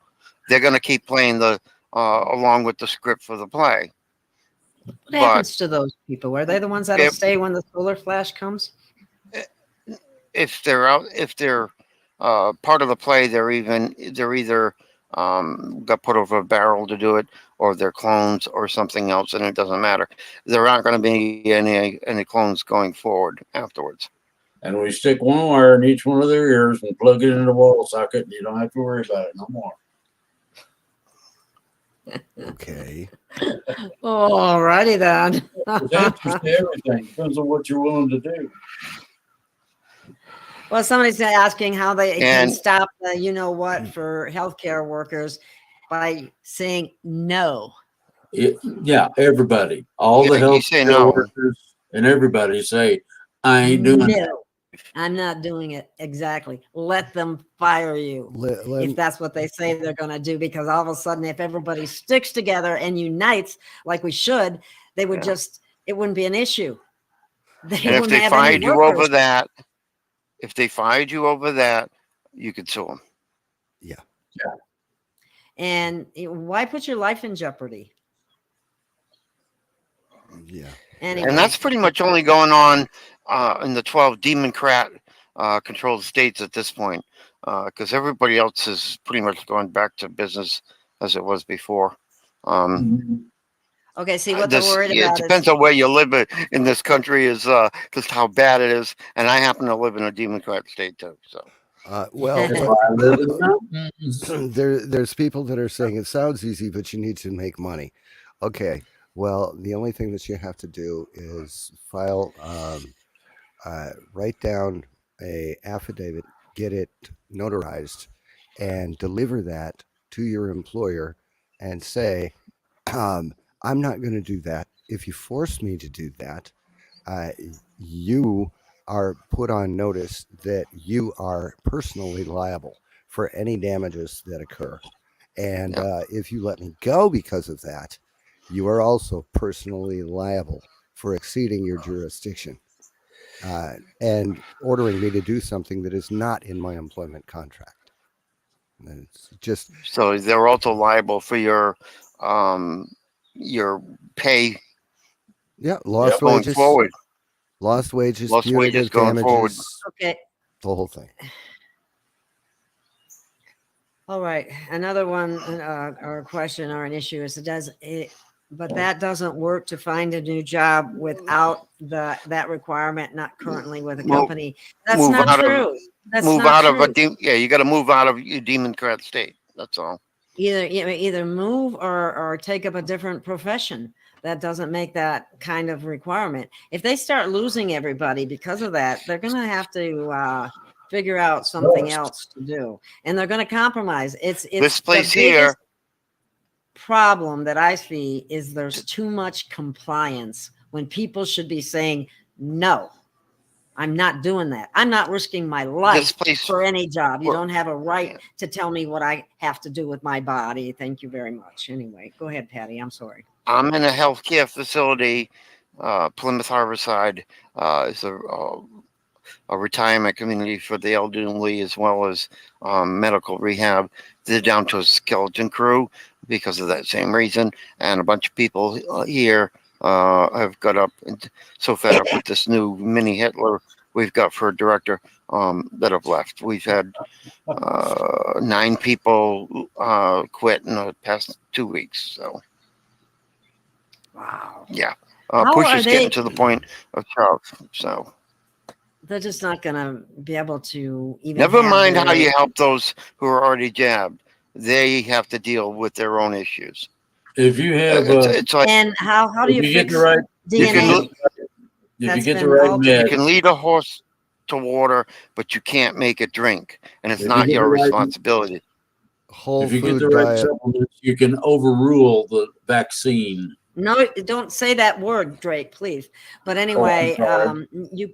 they're going to keep playing the along with the script for the play. What But happens to those people? Are they the ones that'll If- stay when the solar flash comes? if they're out, if they're part of the play, they're either got put over a barrel to do it, or they're clones or something else, and it doesn't matter. There aren't going to be any clones going forward afterwards. And we stick one wire in each one of their ears and plug it in the wall socket, and you don't have to worry about it no more. Okay. All righty then. There's answers to everything. Depends on what you're willing to do. Well, somebody's asking how they can And- stop the you know what for healthcare workers by saying no. Yeah, everybody, all Yeah, the you health say no. workers and everybody say, I ain't doing it. No, I'm not doing it. Exactly. Let them fire you. If that's what they say they're going to do, because all of a sudden, if everybody sticks together and unites like we should, they would it wouldn't be an issue. They And if wouldn't they have any fired you workers. over that, you could sue them. Yeah. And why put your life in jeopardy? Yeah. Anyway, And that's pretty much only going on in the 12 Democrat controlled states at this point, because everybody else is pretty much going back to business as it was before. okay. See what they're worried It about. depends on where you live in this country, is just how bad it is. And I happen to live in a Democrat state too. So Well, That's why I live in the mountains. there's people that are saying it sounds easy, but you need to make money. Okay. Well, the only thing that you have to do is file, write down a affidavit, get it notarized, and deliver that to your employer, and say, I'm not going to do that. If you force me to do that, you are put on notice that you are personally liable for any damages that occur. And if you let me go because of that, you are also personally liable for exceeding your jurisdiction and ordering me to do something that is not in my employment contract. And it's just so they're also liable for your pay lost going wages, forward. lost wages, Lost wages punitive going forward. damages, Okay. the whole thing. All right. Another one, or a question or an issue is but that doesn't work to find a new job without that requirement, not currently with a company. That's move not out of- true. That's Move not out of true. you got to move out of your Democrat state. That's all. Either move or take up a different profession. That doesn't make that kind of requirement. If they start losing everybody because of that, they're going to have to figure out something else to do, and they're going to compromise. It's This place the here. biggest problem that I see is there's too much compliance when people should be saying, no, I'm not doing that. I'm not risking my This life place. for any job. You Well, don't have a right to tell me what I have to do with my body. Thank you very much. Anyway, go ahead, Patty. I'm sorry. I'm in a healthcare facility, Plymouth Harborside. It's a retirement community for the elderly, as well as medical rehab. They're down to a skeleton crew because of that same reason. And a bunch of people here have got up and so fed up with this new mini Hitler we've got for a director that have left. We've had 9 people quit in the past 2 weeks. So, Wow. yeah. How Push are is getting they- to the point of shove. So, They're just not going to be able to even. never have mind how their- you help those who are already jabbed. They have to deal with their own issues. If you have, It's like And how do if you you get fix the right, you can DNA? look- if you That's get the been right altered. you med, can lead a horse to water, but you can't make it drink, and it's If you not get your the right- responsibility. Whole if you get food the right diet. supplements, you can overrule the vaccine. No, don't say that word, Drake, please. But anyway, sorry.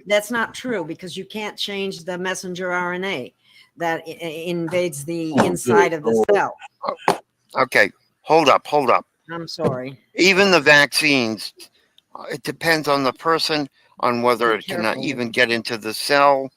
that's not true, because you can't change the messenger RNA that invades the inside of the Oh. cell. Okay, hold up. I'm sorry. Even the vaccines, it depends on the person on whether Be it cannot careful. even get into the cell.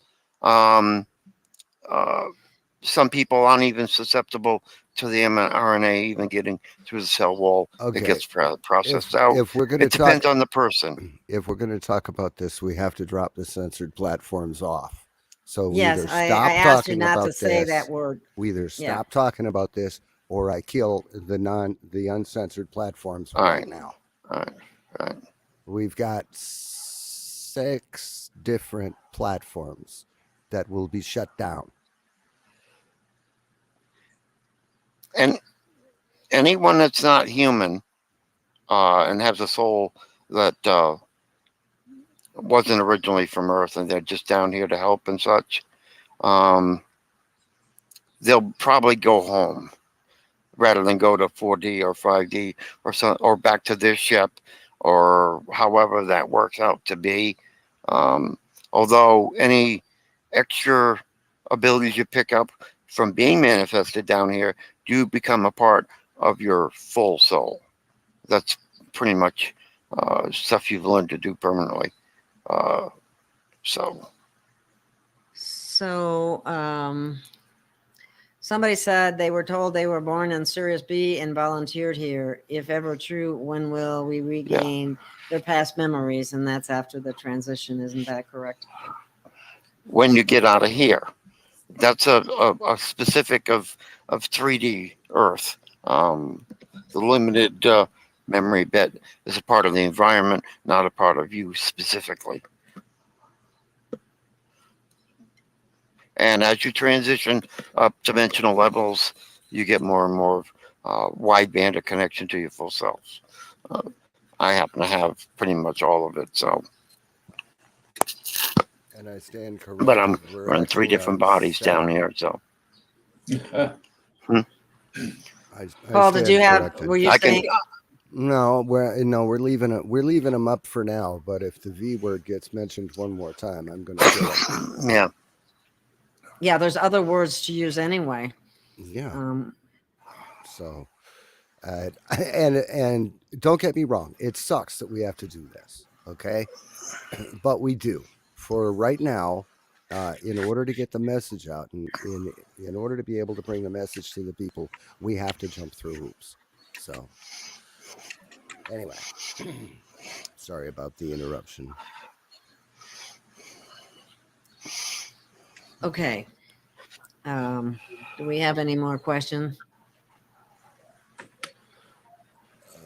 some people aren't even susceptible to the mRNA even getting through the cell wall. Okay. It gets processed out. If we're going to It depends on the person. if we're going to talk about this, we have to drop the censored platforms off. So we Yes, either I stop asked you talking not about to say this, that word. we either Yeah. stop talking about this, or I kill the uncensored platforms All right right. now. All right. All right. We've got 6 different platforms that will be shut down. And anyone that's not human and has a soul that wasn't originally from Earth and they're just down here to help and such, they'll probably go home rather than go to 4D or 5D or back to this ship or however that works out to be. Although any extra abilities you pick up from being manifested down here do become a part of your full soul. That's pretty much stuff you've learned to do permanently. So somebody said they were told they were born in Sirius B and volunteered here. If ever true, when will we regain their past memories? And that's after the transition. Isn't that correct? when you get out of here, that's a specific of 3D Earth. The limited memory bit is a part of the environment, not a part of you specifically. And as you transition up dimensional levels, you get more and more wide band of connection to your full selves. I happen to have pretty much all of it, so. And I stand corrected. But I'm running 3 different bodies down here, so. Paul, did you have? Corrected. Were you saying? No, we're leaving them up for now. But if the V word gets mentioned one more time, I'm going to kill it. Yeah. Yeah, there's other words to use anyway. Yeah. So, and don't get me wrong, it sucks that we have to do this, okay? But we do. For right now, in order to get the message out, and in order to be able to bring the message to the people, we have to jump through hoops. So, anyway, sorry about the interruption. Okay. Do we have any more questions?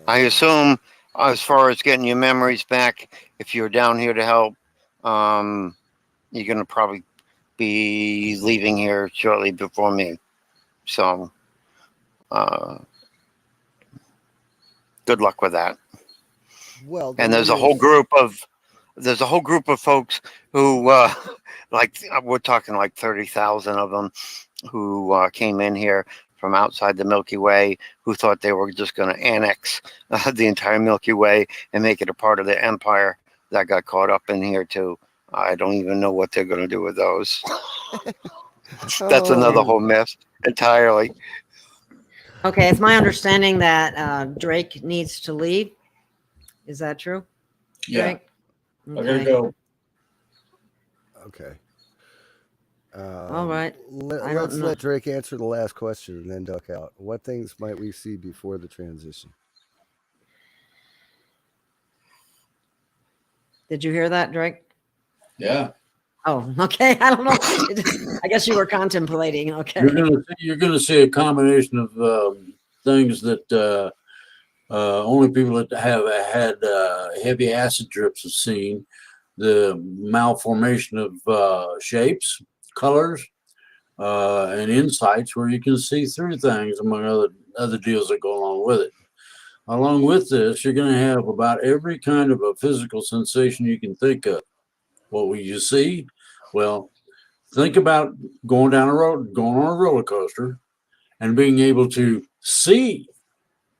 I assume as far as getting your memories back, if you're down here to help, you're going to probably be leaving here shortly before me. So, good luck with that. Well, and there's a whole group of folks who, like, we're talking like 30,000 of them who came in here from outside the Milky Way, who thought they were just going to annex the entire Milky Way and make it a part of their empire. That got caught up in here too. I don't even know what they're going to do with those. That's another whole mess entirely. Okay, it's my understanding that Drake needs to leave. Is that true? Yeah. Drake? I gotta go. Okay. All right. Let's let Drake answer the last question and then duck out. What things might we see before the transition? Did you hear that, Drake? Yeah. Oh, okay. I don't know. I guess you were contemplating. Okay. You're gonna see a combination of things that only people that have had heavy acid drips have seen. The malformation of shapes, colors, and insights where you can see through things, among other deals that go along with it. Along with this, you're going to have about every kind of a physical sensation you can think of. What will you see? Well, think about going on a roller coaster and being able to see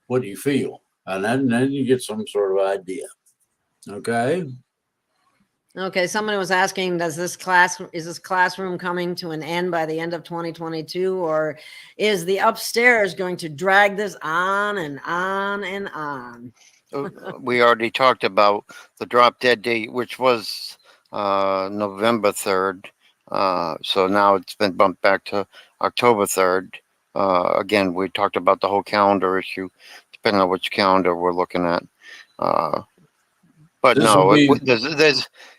what you feel. And then you get some sort of idea. Okay? Okay, somebody was asking, is this classroom coming to an end by the end of 2022, or is the upstairs going to drag this on and on and on? We already talked about the drop dead date, which was November 3rd. So now it's been bumped back to October 3rd. Again, we talked about the whole calendar issue, depending on which calendar we're looking at. But This no, will be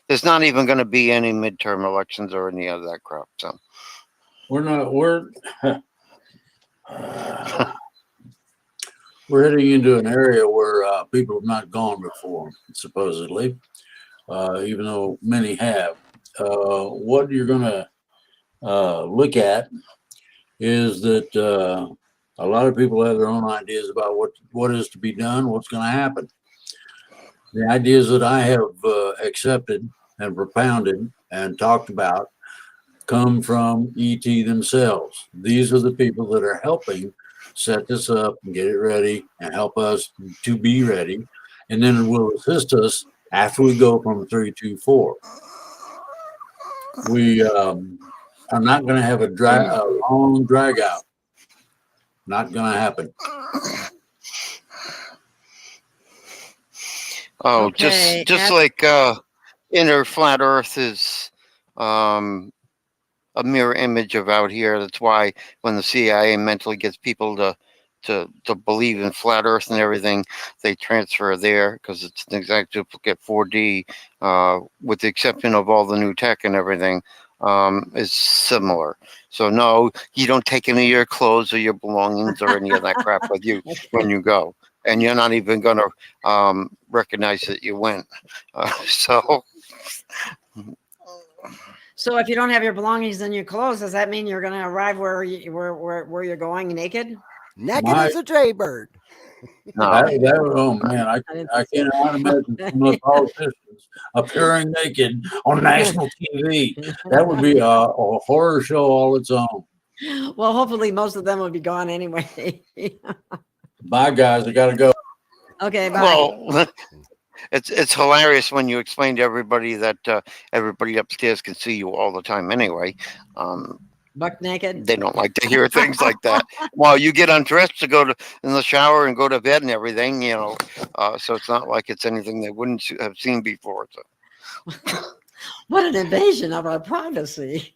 there's not even going to be any midterm elections or any of that crap. So we're we're heading into an area where people have not gone before, supposedly, even though many have. What you're going to look at is that a lot of people have their own ideas about what is to be done, what's going to happen. The ideas that I have accepted and propounded and talked about come from ET themselves. These are the people that are helping set this up and get it ready and help us to be ready. And then it will assist us after we go from 3 to 4. We are not going to have a long drag out. Not going to happen. Oh, Okay, just like inner flat Earth is a mirror image of out here. That's why when the CIA mentally gets people to believe in flat Earth and everything, they transfer there because it's an exact duplicate 4D, with the exception of all the new tech and everything, is similar. So no, you don't take any of your clothes or your belongings or any of that crap with you when you go. And you're not even going to recognize that you went. So So if you don't have your belongings and your clothes, does that mean you're going to arrive where you're going naked? Naked as a jaybird. no. Oh man, I cannot imagine some of the politicians appearing naked on national TV. That would be a horror show all its own. Well, hopefully most of them will be gone anyway. Bye, guys. I gotta go. Okay, bye. Well, it's hilarious when you explain to everybody that everybody upstairs can see you all the time anyway. Buck naked. They don't like to hear things like that. While you get undressed to go to in the shower and go to bed and everything, you know. So it's not like it's anything they wouldn't have seen before. So. What an invasion of our privacy.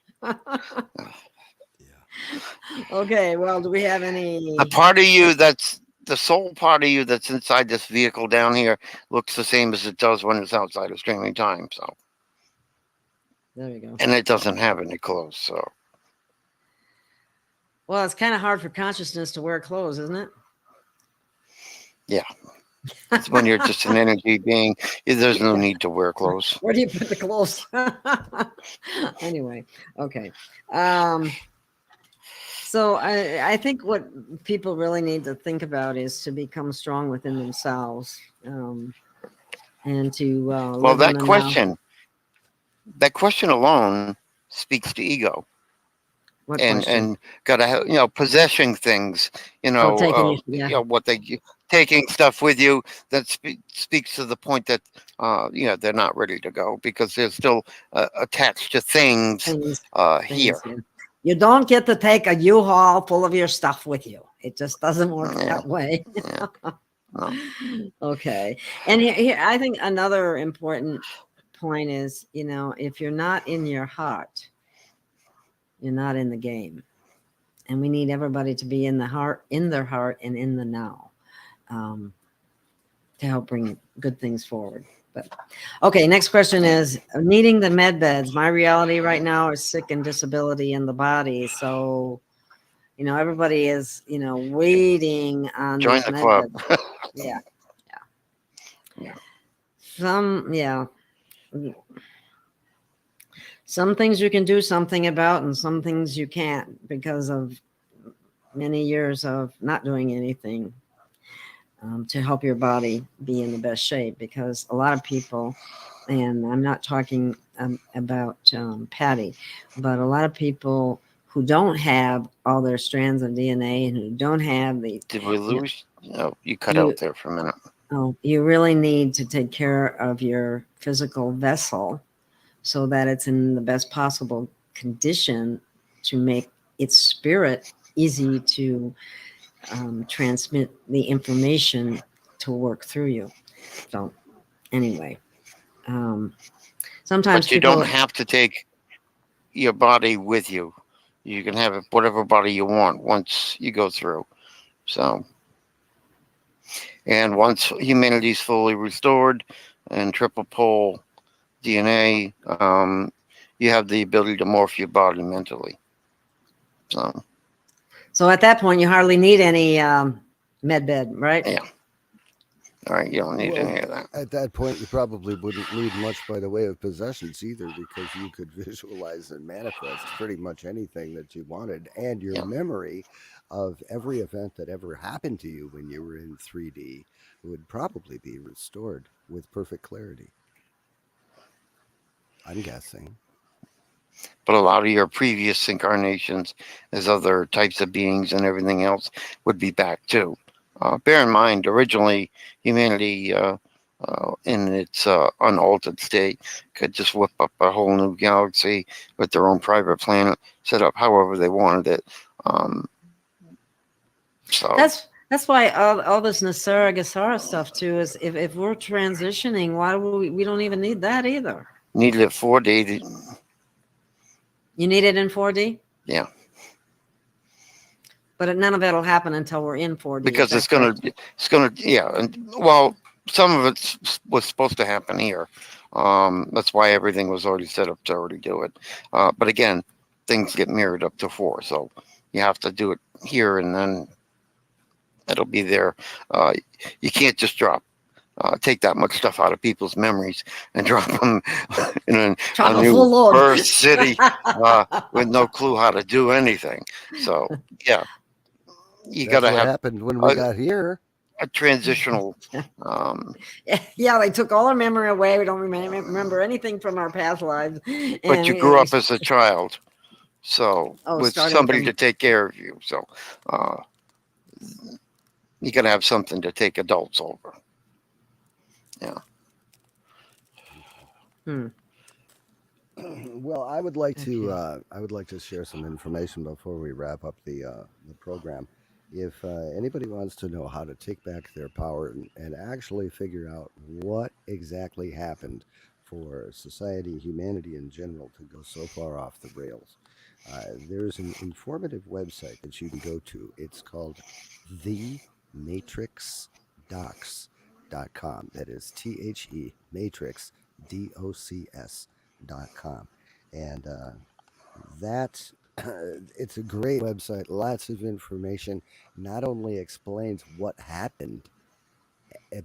Okay, well, do we have any? The part of you that's the sole part of you that's inside this vehicle down here looks the same as it does when it's outside of streaming time. So There you go. and it doesn't have any clothes. So Well, it's kind of hard for consciousness to wear clothes, isn't it? yeah, it's when you're just an energy being. There's no need to wear clothes. Where do you put the clothes? Anyway, okay. So I think what people really need to think about is to become strong within themselves, and to Well, live in that the question, that question alone speaks to ego. What and question? gotta have, possessing things, Oh, taking yeah. what they taking stuff with you that speaks to the point that they're not ready to go because they're still attached to things here. Yeah. You don't get to take a U-Haul full of your stuff with you. It just doesn't work that way. Yeah. No. Okay. And here, I think another important point is, if you're not in your heart, you're not in the game. And we need everybody to be in the heart, in their heart, and in the now, to help bring good things forward. But okay, next question is needing the med beds. My reality right now is sick and disability in the body. So, everybody is, waiting on Join these the med club. beds. Yeah. Some things you can do something about and some things you can't because of many years of not doing anything to help your body be in the best shape. Because a lot of people, and I'm not talking about Pattie, but a lot of people who don't have all their strands of DNA and who don't have the... Did we lose? No, you cut out there for a minute. Oh, you really need to take care of your physical vessel so that it's in the best possible condition to make its spirit easy to transmit the information to work through you. So anyway, sometimes but you people don't have to take your body with you. You can have it whatever body you want once you go through. So, and once humanity is fully restored and triple pole DNA, you have the ability to morph your body mentally. So at that point, you hardly need any med bed, right? Yeah. All right, you don't need any of that. At that point, you probably wouldn't need much by the way of possessions either, because you could visualize and manifest pretty much anything that you wanted, and your memory of every event that ever happened to you when you were in 3D would probably be restored with perfect clarity. I'm guessing. But a lot of your previous incarnations as other types of beings and everything else would be back too. Bear in mind, originally humanity in its unaltered state could just whip up a whole new galaxy with their own private planet, set up however they wanted it. So that's why all this Nasara Gasara stuff too is if we're transitioning, why do we don't even need that either? Needed it 4D. You need it in 4D? Yeah. But none of it'll happen until we're in 4D. Because it's gonna, yeah. And well, some of it was supposed to happen here. That's why everything was already set up to already do it. But again, things get mirrored up to 4, so you have to do it here, and then it'll be there. You can't just take that much stuff out of people's memories and drop them in a new Earth city with no clue how to do anything. So yeah, you got to have. What happened when we got here? A transitional. Yeah, they took all our memory away. We don't remember anything from our past lives. But you grew up as a child, so with somebody to take care of you. So you got to have something to take adults over. Yeah. Well, I would like to share some information before we wrap up the program. If anybody wants to know how to take back their power and actually figure out what exactly happened for society, humanity in general, to go so far off the rails, there's an informative website that you can go to. It's called thematrixdocs.com. That is THE Matrix DOCS.com. And that it's a great website, lots of information. Not only explains what happened,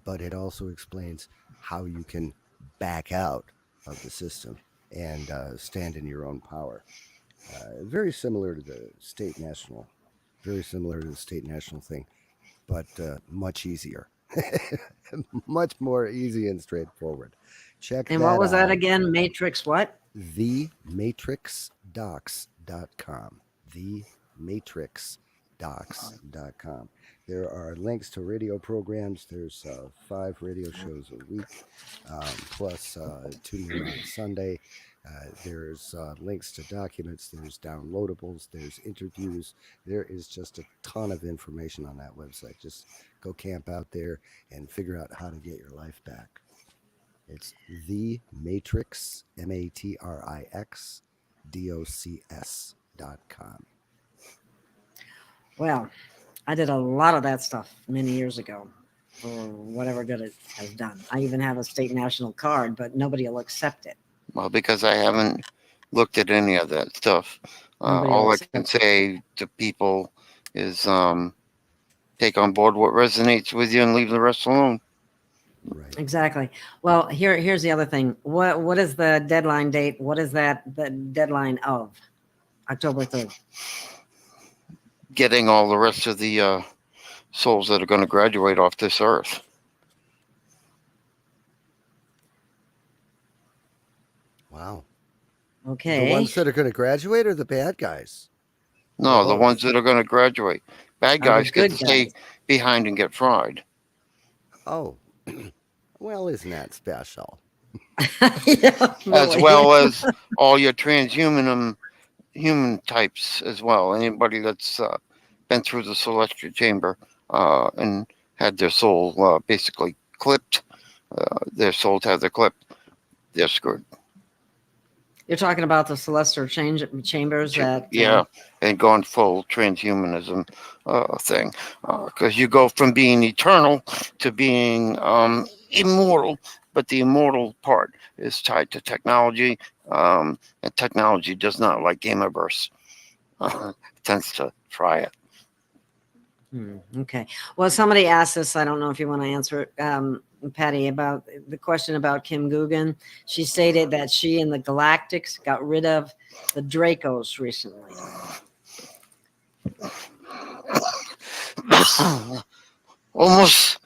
but it also explains how you can back out of the system and stand in your own power. Very similar to the state national thing, but much easier. Much more easy and straightforward. Check and that what was out. that again? Matrix what? Thematrixdocs.com. Thematrixdocs.com. There are links to radio programs. There's 5 radio shows a week, plus tuning in on Sunday. There's links to documents. There's downloadables. There's interviews. There is just a ton of information on that website. Just go camp out there and figure out how to get your life back. It's The Matrix, MATRIX, DOCS.com. Well, I did a lot of that stuff many years ago for whatever good it has done. I even have a state national card, but nobody will accept it. Well, because I haven't looked at any of that stuff. All I can say to people is take on board what resonates with you and leave the rest alone. Right. Exactly. Well, here's the other thing. What is the deadline date? What is the deadline of? October 3rd. Getting all the rest of the souls that are going to graduate off this earth. Wow. Okay. The ones that are going to graduate are the bad guys? No, the ones that are going to graduate. Bad guys get to stay behind and get fried. Oh. Well, isn't that special? Yeah, as well as all your human types as well. Anybody that's been through the celestial chamber and had their soul basically clipped, their souls have their clip, they're screwed. You're talking about the celestial chambers that. Yeah, and going full transhumanism thing, because you go from being eternal to being immortal, but the immortal part is tied to technology, and technology does not like Gamerverse. Tends to try it. Okay. Well, somebody asked this. I don't know if you want to answer it, Patty, about the question about Kim Guggen. She stated that she and the Galactics got rid of the Dracos recently. Almost,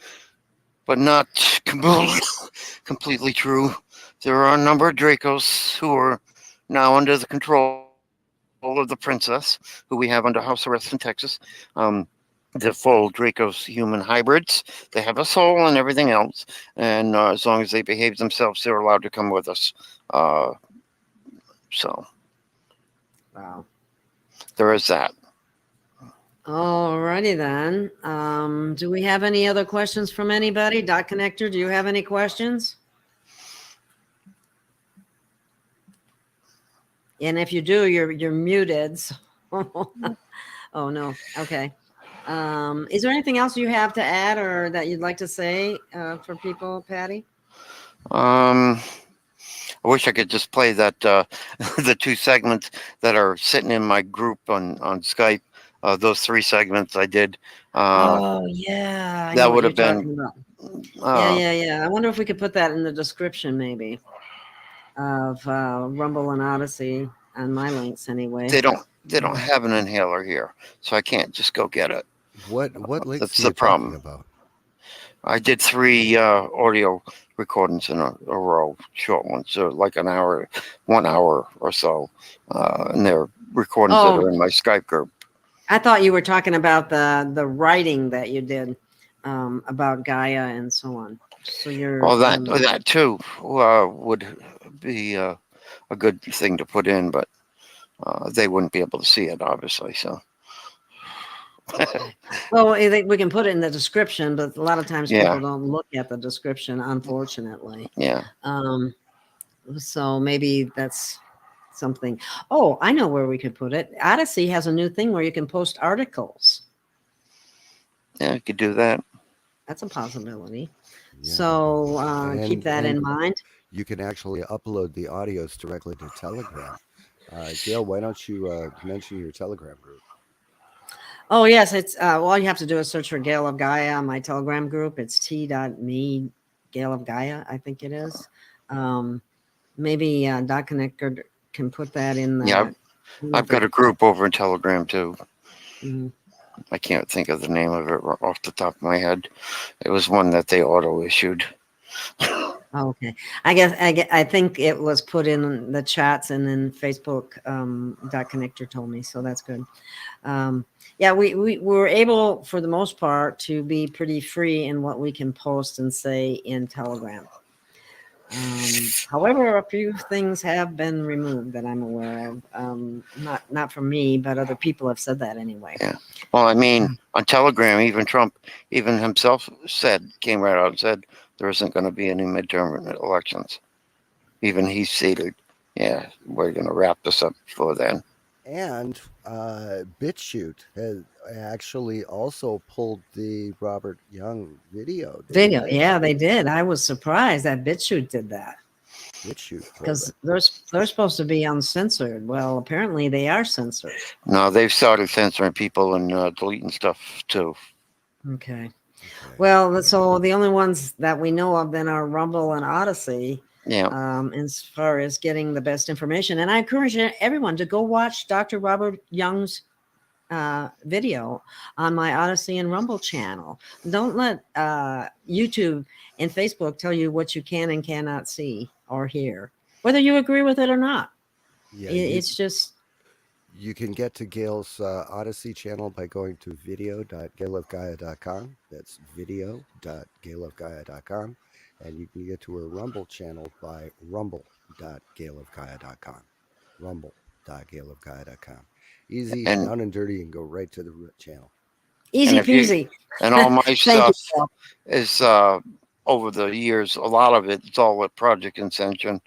but not completely true. There are a number of Dracos who are now under the control of the princess, who we have under house arrest in Texas. The full Dracos human hybrids. They have a soul and everything else. And as long as they behave themselves, they're allowed to come with us. So, Wow. there is that. Alrighty then. Do we have any other questions from anybody? Dot Connector, do you have any questions? And if you do, you're muted. So. Oh no. Okay. Is there anything else you have to add or that you'd like to say for people, Patty? I wish I could just play that the 2 segments that are sitting in my group on Skype. Those 3 segments I did. Oh yeah, I know that what would you're have been. talking about. Yeah. I wonder if we could put that in the description, maybe, of Rumble and Odyssey on my links anyway. They don't have an inhaler here, so I can't just go get it. What links That's are you the problem. talking about? I did 3 audio recordings in a row, short ones, so like an hour, 1 hour or so, and they're recordings that are in my Skype group. I thought you were talking about the writing that you did about Gaia and so on. So you're that too would be a good thing to put in, but they wouldn't be able to see it, obviously. So. Well, I think we can put it in the description, but a lot of times people don't look at the description, unfortunately. Yeah. So maybe that's something. Oh, I know where we could put it. Odyssey has a new thing where you can post articles. Yeah, you could do that. That's a possibility. Yeah. So keep that in mind. You can actually upload the audios directly to Telegram. Gail, why don't you mention your Telegram group? Oh, yes. It's all you have to do is search for Gale of Gaia on my Telegram group. It's t.me, Gale of Gaia, I think it is. Maybe Dot Connector can put that in the. Yeah, I've got a group over in Telegram too. Mm-hmm. I can't think of the name of it off the top of my head. It was one that they auto issued. Okay, I think it was put in the chats and then Facebook. Dot Connector told me, so that's good. Yeah, we were able for the most part to be pretty free in what we can post and say in Telegram. However, a few things have been removed that I'm aware of. Not from me, but other people have said that anyway. Yeah. Well, I mean, on Telegram, even Trump, even himself came right out and said there isn't going to be any midterm elections. Even he stated, yeah, we're going to wrap this up before then. And BitChute has actually also pulled the Robert Young video. Yeah, they did. I was surprised that BitChute did that. BitChute, because they're supposed to be uncensored. Well, apparently they are censored. No, they've started censoring people and deleting stuff too. Okay. Well, so the only ones that we know of then are Rumble and Odyssey. Yeah. As far as getting the best information, and I encourage everyone to go watch Dr. Robert Young's video on my Odyssey and Rumble channel. Don't let YouTube and Facebook tell you what you can and cannot see or hear, whether you agree with it or not. Yeah, it's just. You can get to Gail's Odyssey channel by going to video.galeofgaia.com. That's video.galeofgaia.com. And you can get to her Rumble channel by rumble.galeofgaia.com. Rumble.galeofgaia.com. Easy, down and dirty, and go right to the channel. Easy peasy. And all my stuff is over the years, a lot of it's all at Project Ascension.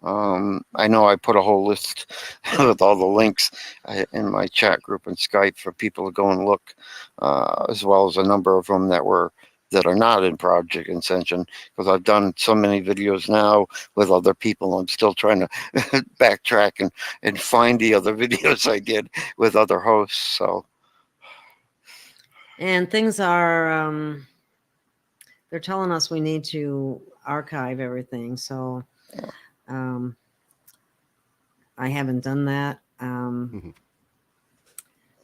I know I put a whole list with all the links in my chat group and Skype for people to go and look, as well as a number of them that are not in Project Ascension, because I've done so many videos now with other people. I'm still trying to backtrack and find the other videos I did with other hosts. So, And things are, they're telling us we need to archive everything. So I haven't done that.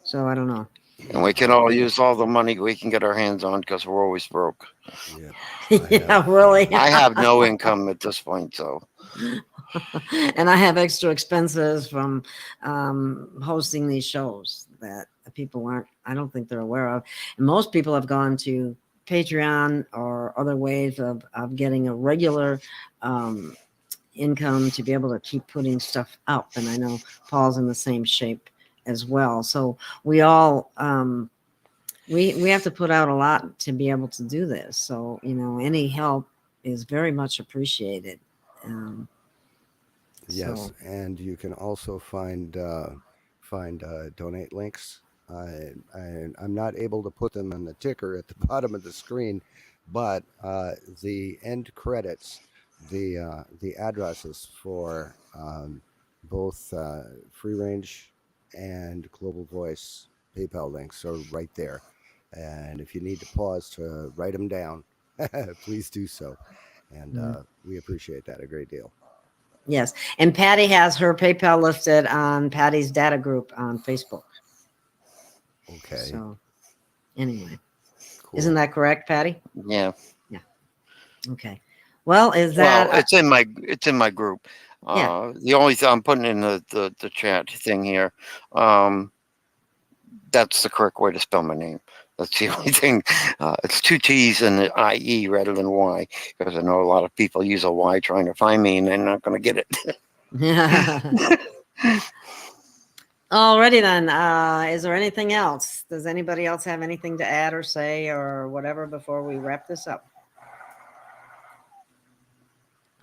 So I don't know. and we can all use all the money we can get our hands on because we're always broke. Yeah, Yeah, really. I have no income at this point, so. And I have extra expenses from hosting these shows that people I don't think they're aware of. And most people have gone to Patreon or other ways of getting a regular income to be able to keep putting stuff up. And I know Paul's in the same shape as well. So we all, we have to put out a lot to be able to do this. So, any help is very much appreciated. yes, So. and you can also find donate links. I'm not able to put them on the ticker at the bottom of the screen, but the end credits, the addresses for both Free Range and Global Voice PayPal links are right there. And if you need to pause to write them down, please do so. And we appreciate that a great deal. Yes. And Pattie has her PayPal listed on Pattie's data group on Facebook. Okay. So anyway, Cool. Isn't that correct, Pattie? Yeah. Yeah. Okay. Well, is that? Well, it's in my group. Yeah. The only thing I'm putting in the chat thing here, that's the correct way to spell my name. That's the only thing. It's 2 T's and an IE rather than Y, because I know a lot of people use a Y trying to find me and they're not going to get it. Alrighty then. Is there anything else? Does anybody else have anything to add or say or whatever before we wrap this up?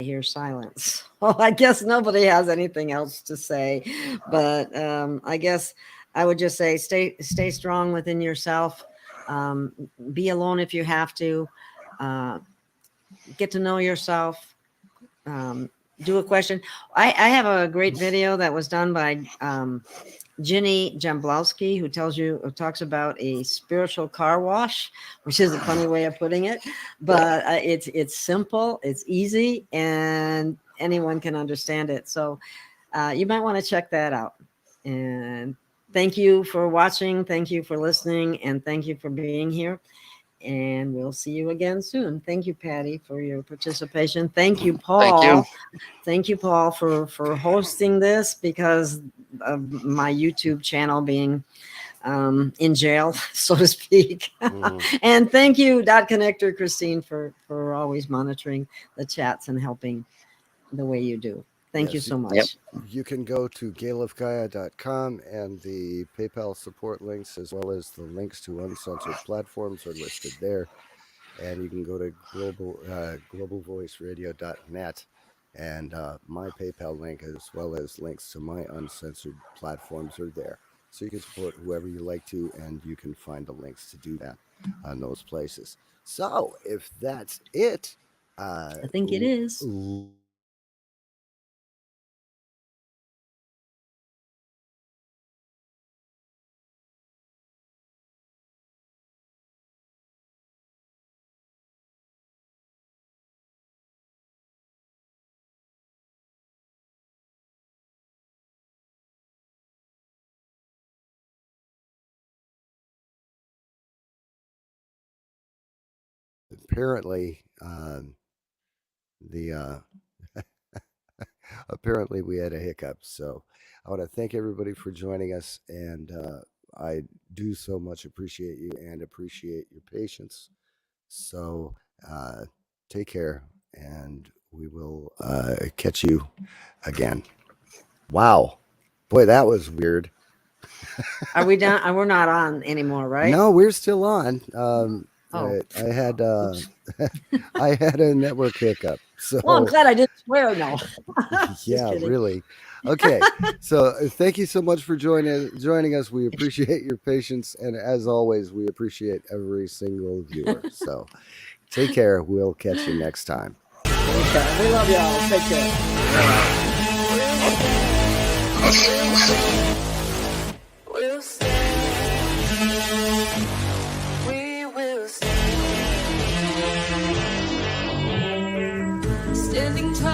I hear silence. Well, I guess nobody has anything else to say, but I guess I would just say stay strong within yourself. Be alone if you have to. Get to know yourself. Do a question. I have a great video that was done by Ginny Jamblowski, who talks about a spiritual car wash, which is a funny way of putting it, but it's simple, it's easy, and anyone can understand it. So you might want to check that out. And thank you for watching. Thank you for listening. And thank you for being here. And we'll see you again soon. Thank you, Pattie, for your participation. Thank you, Paul. Thank you. Thank you, Paul, for hosting this because of my YouTube channel being in jail, so to speak. And thank you, Dot Connector Christine, for always monitoring the chats and helping the way you do. Thank you so much. Yep. You can go to galeofgaia.com and the PayPal support links, as well as the links to uncensored platforms, are listed there. And you can go to globalvoiceradio.net, and my PayPal link, as well as links to my uncensored platforms, are there. So you can support whoever you like to, and you can find the links to do that on those places. So if that's it, I think it is. Apparently, apparently we had a hiccup. So I want to thank everybody for joining us, and I do so much appreciate you and appreciate your patience. So take care, and we will catch you again. Wow, boy, that was weird. Are we done? We're not on anymore, right? No, we're still on. Oh. I had I had a network hiccup. So Well, I'm glad I didn't swear. No. Just yeah, kidding. really. Okay, so thank you so much for joining us. We appreciate your patience, and as always, we appreciate every single viewer. So take care. We'll catch you next time. Okay. We love y'all. Take care. We'll stand. We will stand. Standing tall.